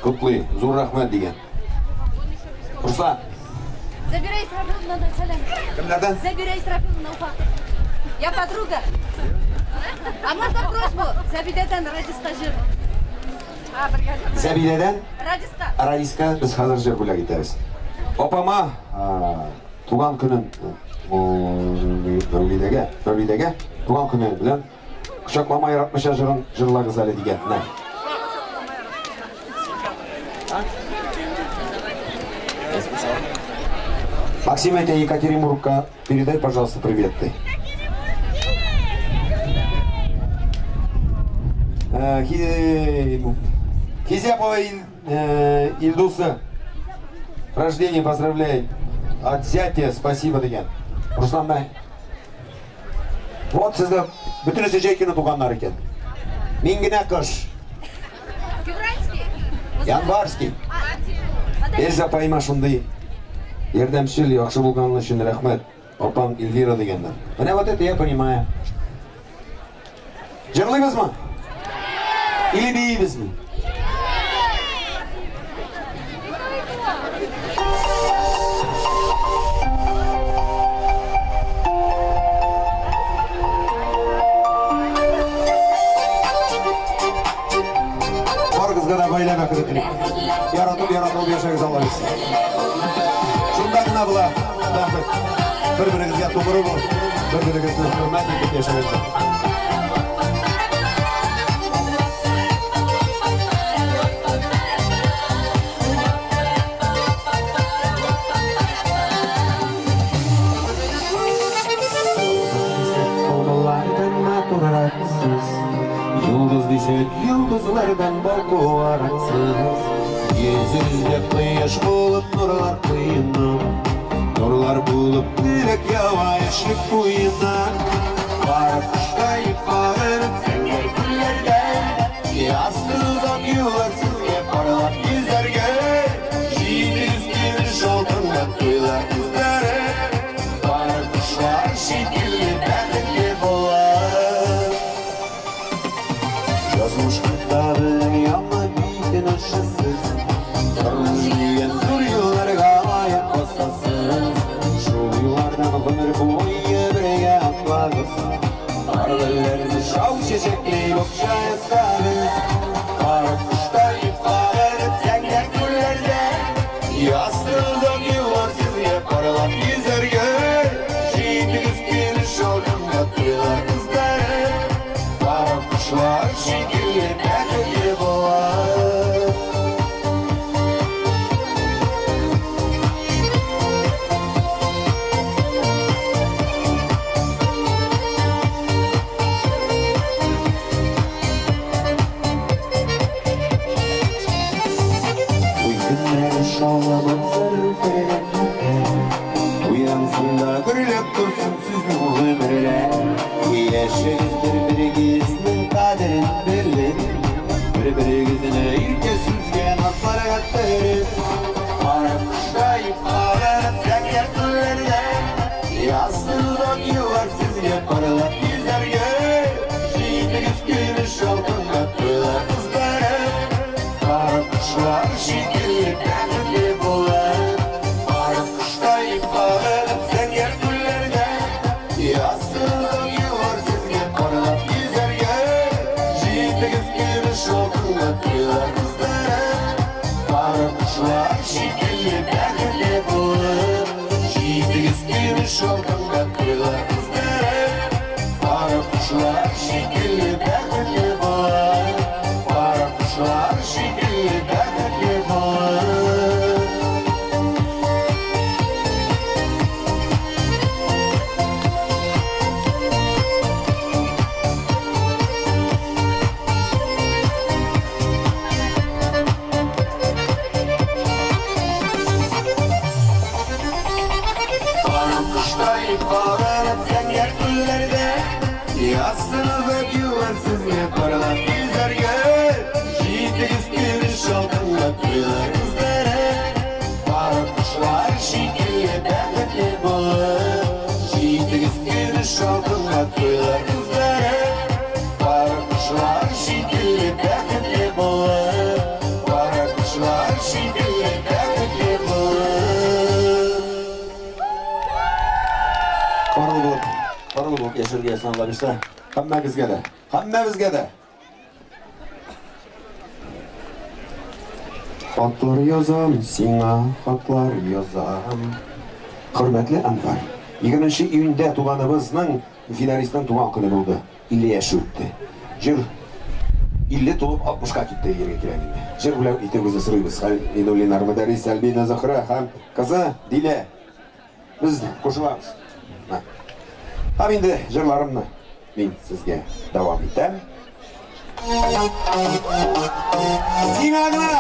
D: құтлы, зор рахмет деген. Руслан.
F: Забирай Исрафиловну на салям.
D: Кімдерден?
F: Забирай Исрафиловну на Уфа. Я подруга. А можно просьбу? Сәбидеден радисқа жыр.
D: Сәбидеден?
F: Радисқа.
D: Радисқа біз қазір жыр бұла кетеріз. Опама туған күнін Нұрбидеге туған күні білен құшақлама яратмыша жырын жырлағыз әлі деген. Максим, это Екатеринбургка, передай, пожалуйста, привет ты. Хизяпова Ильдуса, рождение поздравляет. От зятя спасибо деген. Руслан бай. Вот сізді бүтінісі жайкені туғанлар екен. Менгіне қыш. Январский. Эльза пайма шындай. Ердәмшіл, яқшы болғанлы үшін рахмет. Опам Эльвира дегенді. Міне вот это я понимаю. Жырлаймыз ма? Или бейбіз ме? Қызғана байлан ақыры яратып яшағыз Алла берсін. Шында ғына бұла бір-біріңізге тұғыры бол, бір-біріңізді құрмет етіп яшағызды. Yıldız desek yıldızlardan balkı araksız. Yüzünüzde kıyış bulup nurlar kıyına. Nurlar bulup dilek yavaşlık kuyuna. Varıp kışlayıp bağırıp senler küllerge. Yastığız ak yıllarsız ve parlak yüzlerge. Şiir üstünü şoltundan kıylar kızları. Varıp kışlar şekilli bendikli bolar. Yazmış kıtların yanına bitin aşısız. Kırmızıyen zor yıllarga ayak basasız. Şu yıllardan ömür boyu bireye atlarız. Arılarını şav çiçekli okşaya sarız.
C: zaman sarılır uyansında gürlep dursun sizin ömürler yaşayız birbirinizin kaderini bilin birbirinize ilke süzgen atlara katlarız Arapıştayıp ağlarıp tek yerlerine Yazsınız o yuvar sizge paralak yüzerge Şiitiniz gülüş altında kıylar kızlarım Arapışlar şekilli benimli bular Arapıştayıp ağlarıp tek yerlerine Yazsınız o yuvar sizge paralak yüzerge Şiitiniz gülüş altında kıylar kızlarım Arapışlar şekilli benimli bular Şiitiniz gülüş altında kıylar kızlarım Arapışlar şekilli benimli bular Arapışlar şekilli benimli bular Kıştayıp bağlanıp sen yer küllerde Yazsınız hep yuvarsız ne paralar yüzerge Şiitiniz gülüş altında kıyılar kızları Arapışlar şekilli benimli bular Şiitiniz gülüş altında kıyılar kızları Arapışlar şekilli benimli bular Arapışlar şekilli benimli bular Парыл болып ешірге санға берсе, қаммәбізге де. Хаттар язам, сиңа хаттар язам. Hürmetli Әнвәр, 20 июньдә туганыбызның финалистның туган көне булды. 50 яшь үтте. Җыр 50 тулып 60-ка китте егерге кирәк инде. Җыр белән итегезне сорыйбыз. Минуллинар Мәдәрис, Әлбина Захра һәм кызы Дилә. Без кушылабыз. Һәм инде җырларымны мин сезгә дәвам итәм. Сиңа гына!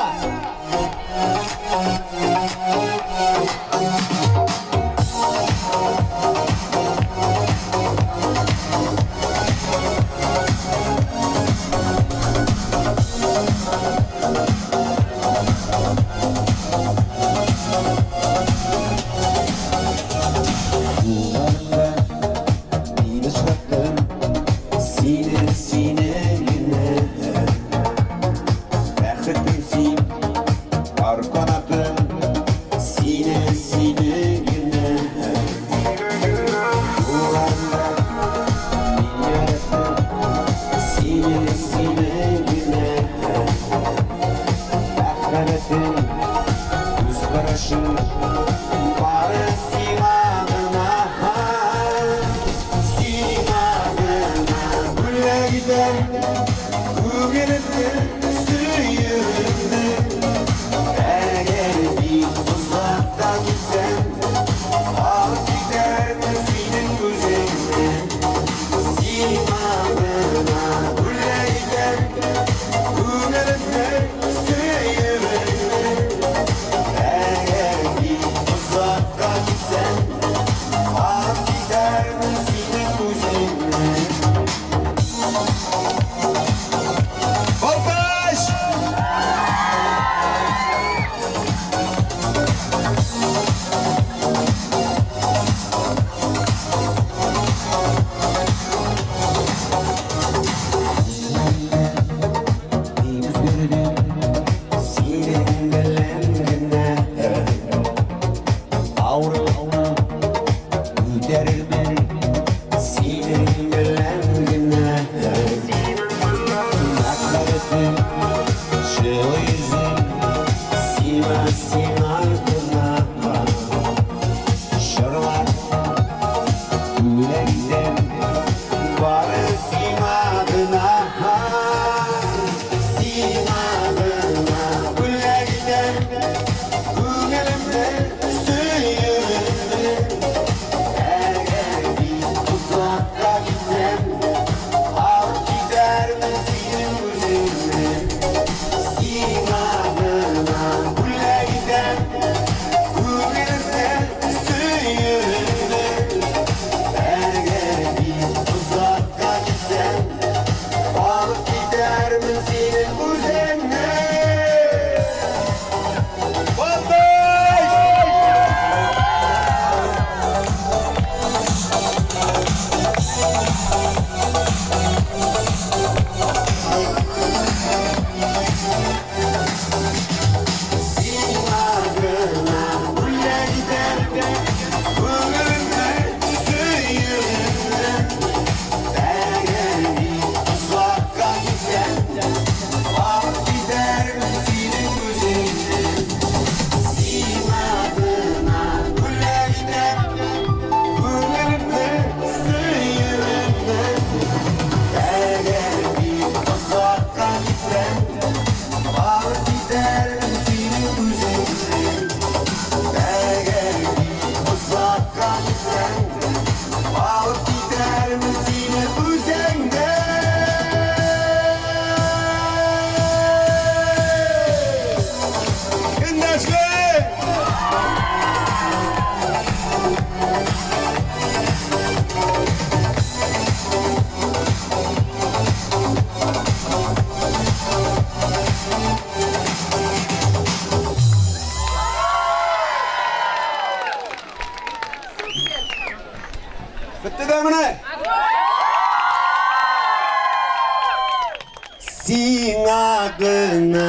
C: ягына.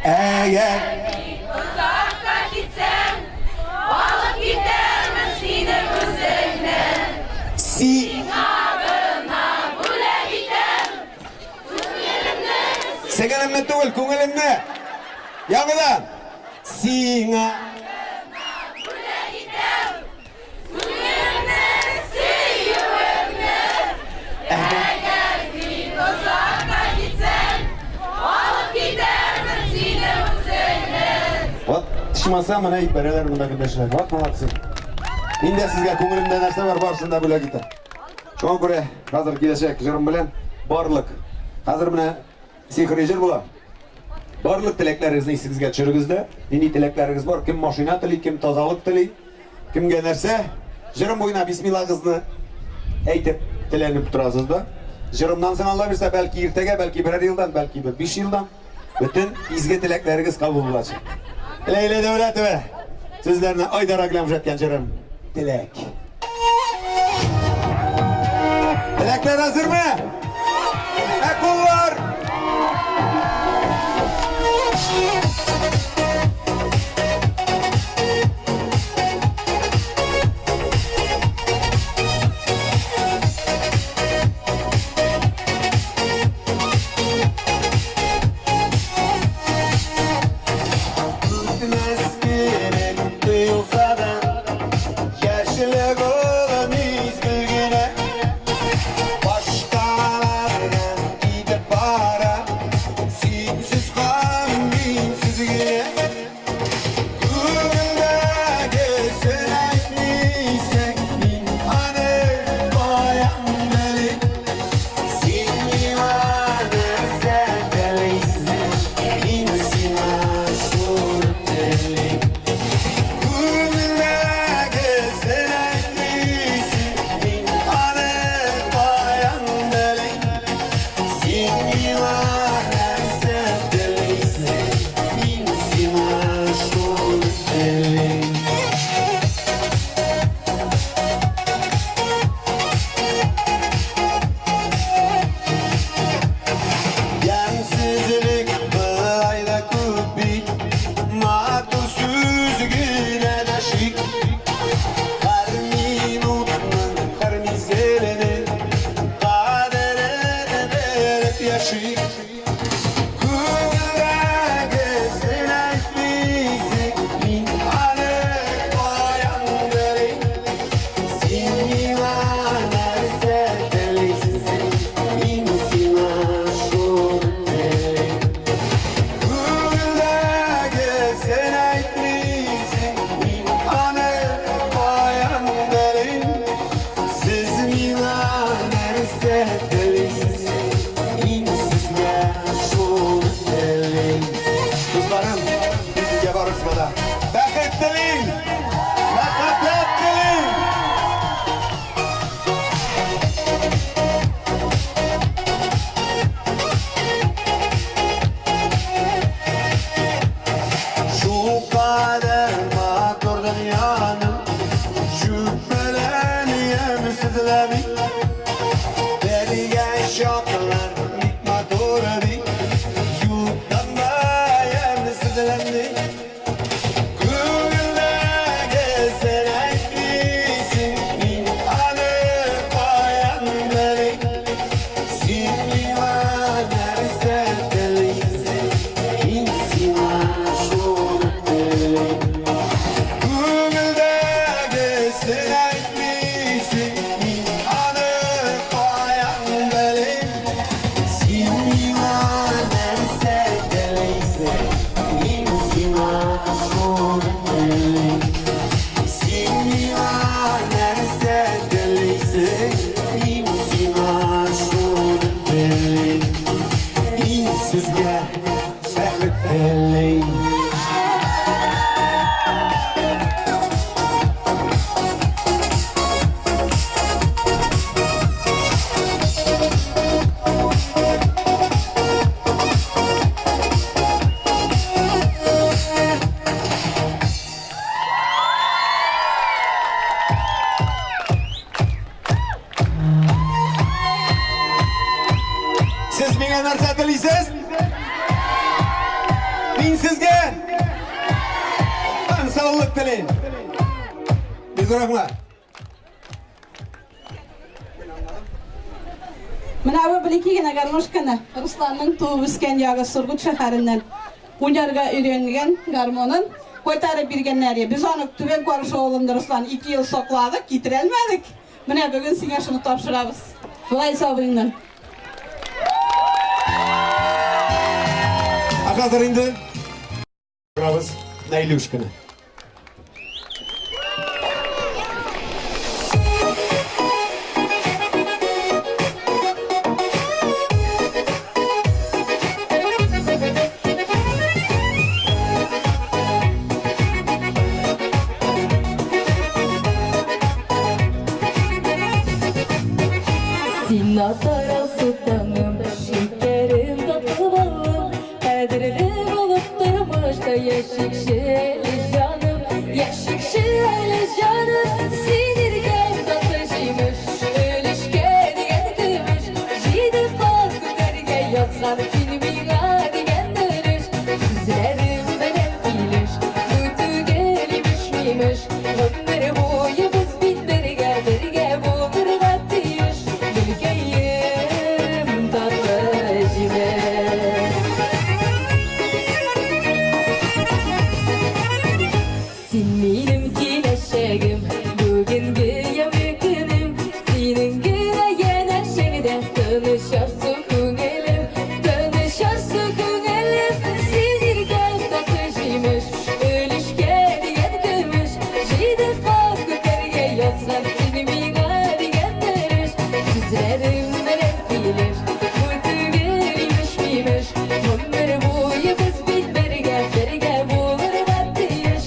C: Әгәр Сеңелемне түгел, күңелемне. Яңыдан. Сиңа. Вот, тышмаса мына ит бәрелер мында Кундашле. Вот, молодцы. Инде сезгә күңелемдә нәрсә бар, барсын да бүләк итә. Шуңа күрә, хәзер киләчәк җырым белән барлык. Хәзер менә сихри җыр була. Барлык теләкләрегезне исегезгә төшерегез. Нинди теләкләрегез бар? Кем машина тели, кем тазалык тели, кемгә нәрсә? Җырым буена бисмиллахыгызны әйтеп теләнеп торасыз да. Җырымнан соң Алла бирсә, бәлки иртәгә, бәлки берәр елдан, бәлки 5 елдан bütün изге теләкләрегез кабул булачак. Ләйлә Дәүләтова, сезләрне Айдар агылам җәткән җырым. Теләк. Теләкләр hazırmы? Kullar! Siz menga narsa tilaysiz? Men sizga sog'lik tilayman. Bizga rahmat.
G: Mana bu bilikigina garmoshkani Ruslanning tug'ib o'sgan yogi Surgut shaharidan o'ynarga o'rgangan garmonin ko'tarib berganlari. Biz uni Tubek Borish o'g'limda Ruslan 2 yil saqladik, ketirolmadik. Mana bugun senga shuni topshiramiz. Voy hisobingdan.
C: Hozir endi ko'ramiz Naylushkani.
E: Sinatara sultanım, şekerim tatlı balım, kadirli olup durmuş da yaşıkşeli canım, yaşıkşeli canım, sinirken tatlıcıymış, ölüşken yendirmiş, jidi farkı terge yazgan filmiga digen dönüş, sizlerim benim biliş, kutu gelmiş miymiş, ömür boyu biz bitberge berge bulur gatıyış. Benim kileşegim, bugünkü yemeklerim, senin güne yener şeyde tanışarsın küngelim, tanışarsın küngelim, sinirden takıcıymış, ölüşken yendirmiş, jide farkı terge yazgan filmi digen dönüş, sizlerim melek bilir, kutu gelmiş miymiş, ömür boyu biz bitberge berge bulur gatıyış.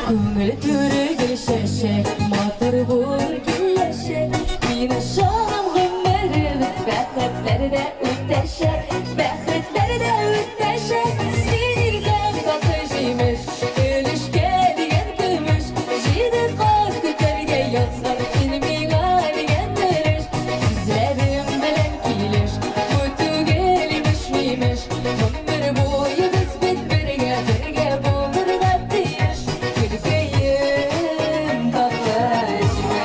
E: Көңіл түрі шешек, матыр бұл киешек, мені жаным ғұмырымыз бәхетлерді өттешек, бәхетлерді өттешек, сенерден татыжымыш, ölüşke digen gümüş, jide farkı terge yazgan filmiga digen dönüş, sizlerim bilen kiliş, kutu gelmiş miymiş, ömür boyu biz bitberge berge bulur gatıyış, gülkeyim tatlıcıma.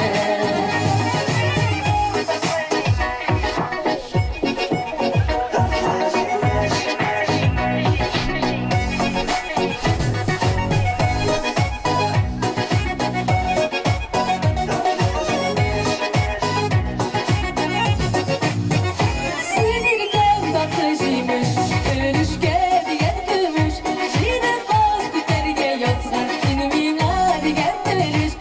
E: Sinirden tatlıcıymış, ölüşke digen gümüş, jide farkı terge yazgan filmiga digen dönüş,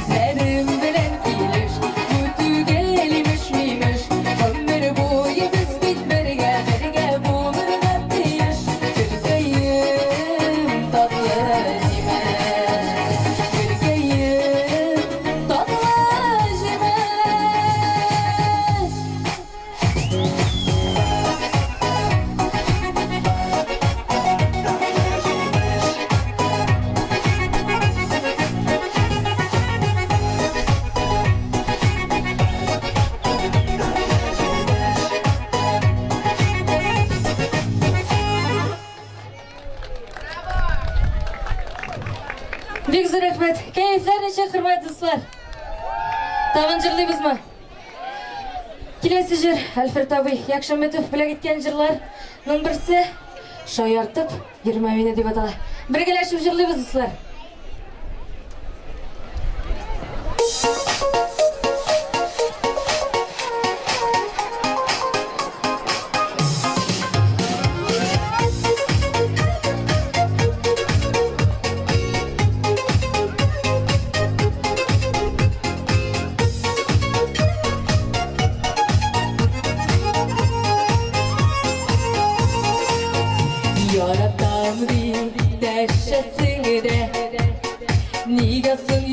E: sizlerim bilen kiliş, kutu gelmiş miymiş, ömür boyu biz bitberge berge bulur gatıyış, gülkeyim tatlıcıma, gülkeyim tatlıcıma. Bek zo'r rahmat. Kayflarnicha hurmatli do'stlar. Tag'in jırlaybizmi? Kelesi jir Alfred Yakşametov bilan ketgan jirlarning birisi shoyartib 20 meni deb ataladi. Birgalashib jırlaybiz do'stlar. Yaratanri deşesinde nigasın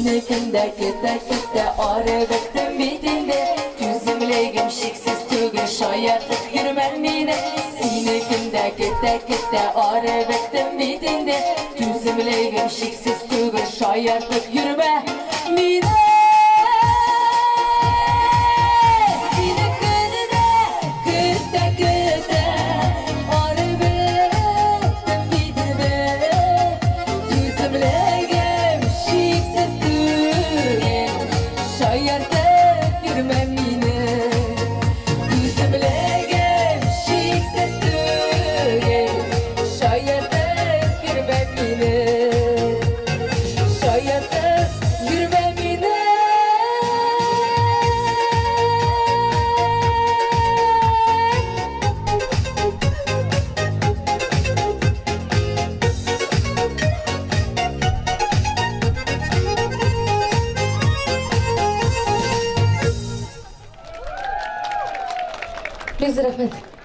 E: Seni kende kete kete arı bittim bitinde Tüzümlegim şiksiz tügün şayartıp yürümem mine Seni kende kete kete arı bittim bitinde Tüzümlegim şiksiz tügün şayartıp yürüme mine Biz rahmet.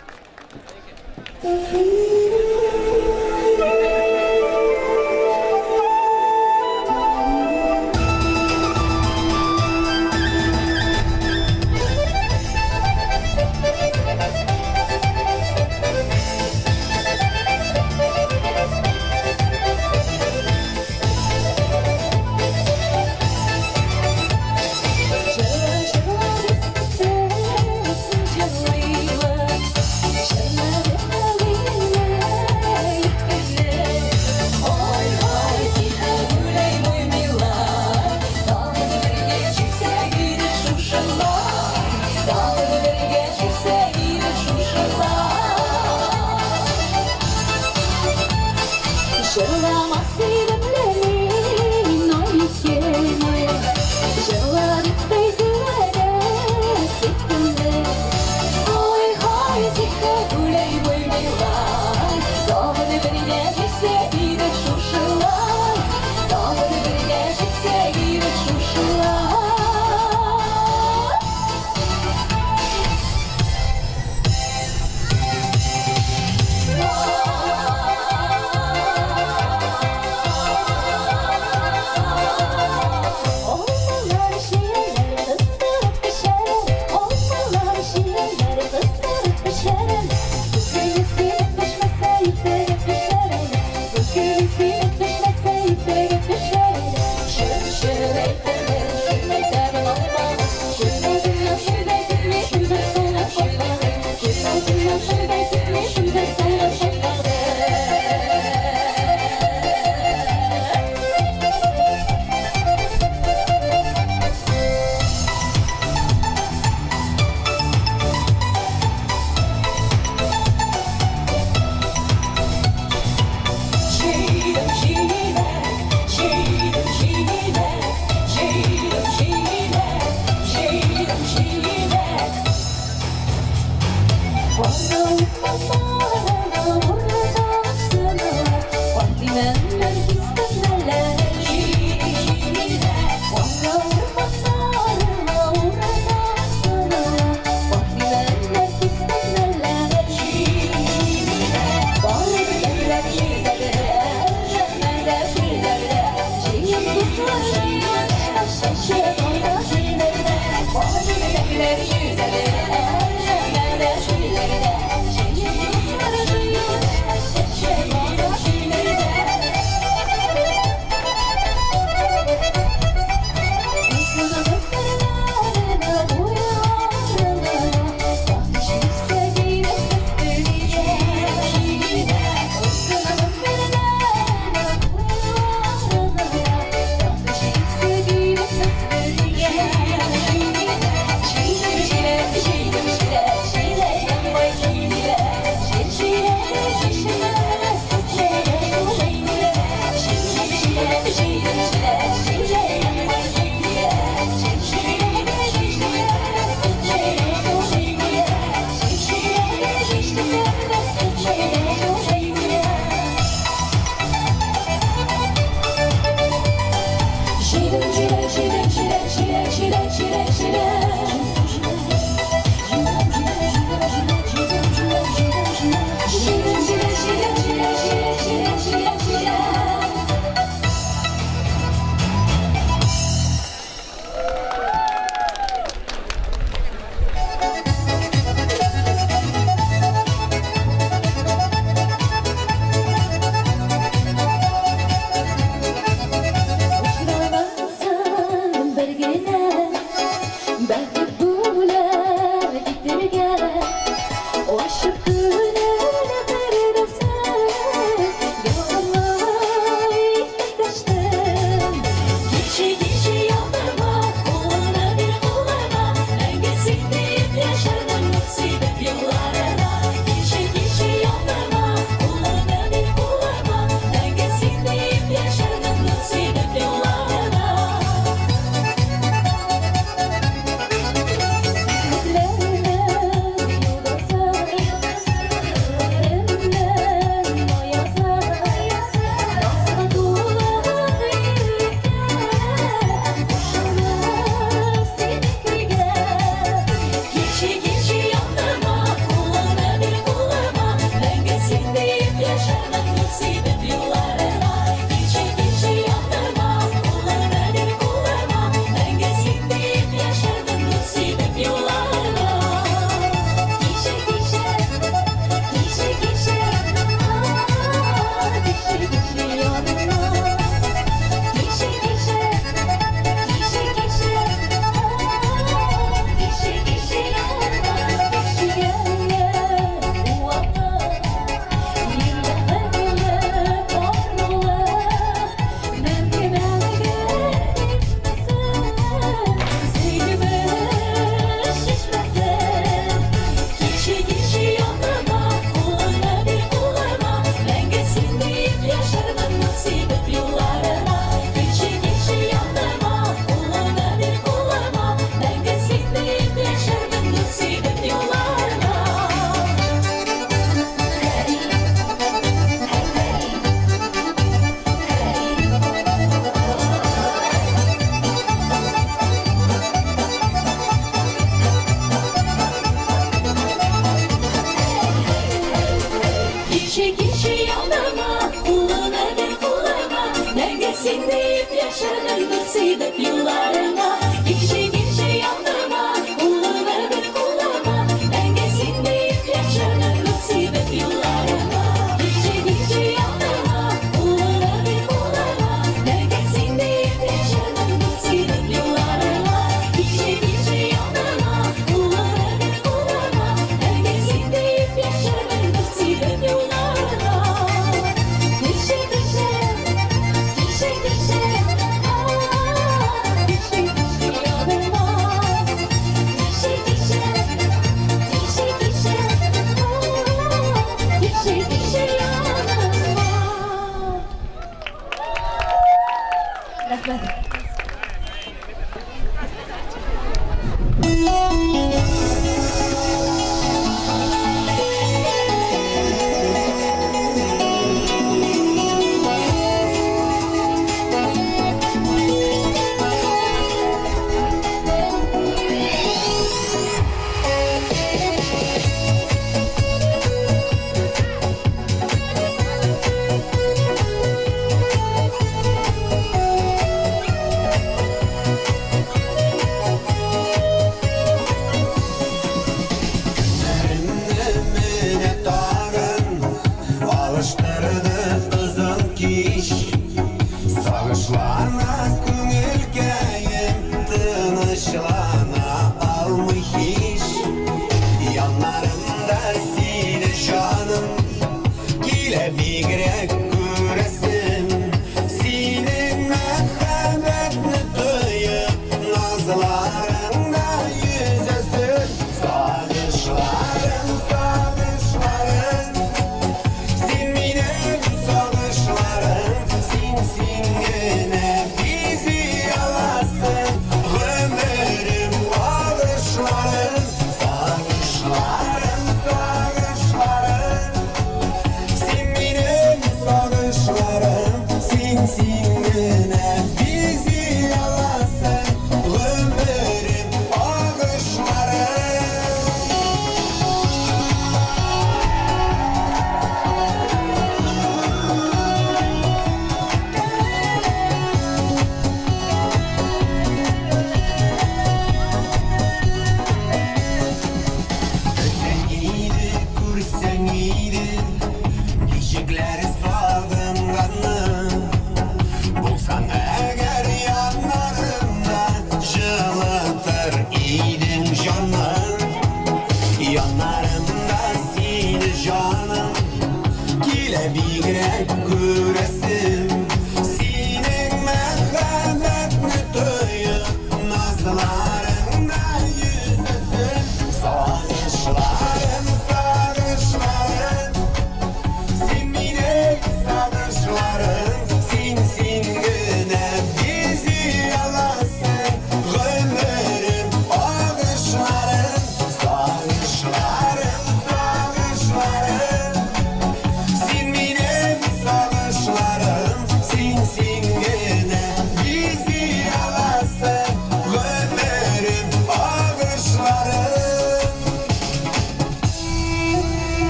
H: Ömrüm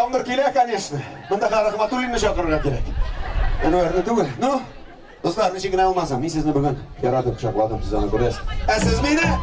C: Әнвәр келе, конечно. Мында Рахматуллинны чакырырга кирәк. Әнвәрне түгел. Ну, достар, ничек кенә алмасам, мин сезне бүген яратып кочакладым, сез аны күрәсез. Ә сез мине?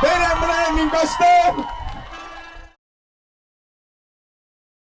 D: Bayram bilan ming dostum.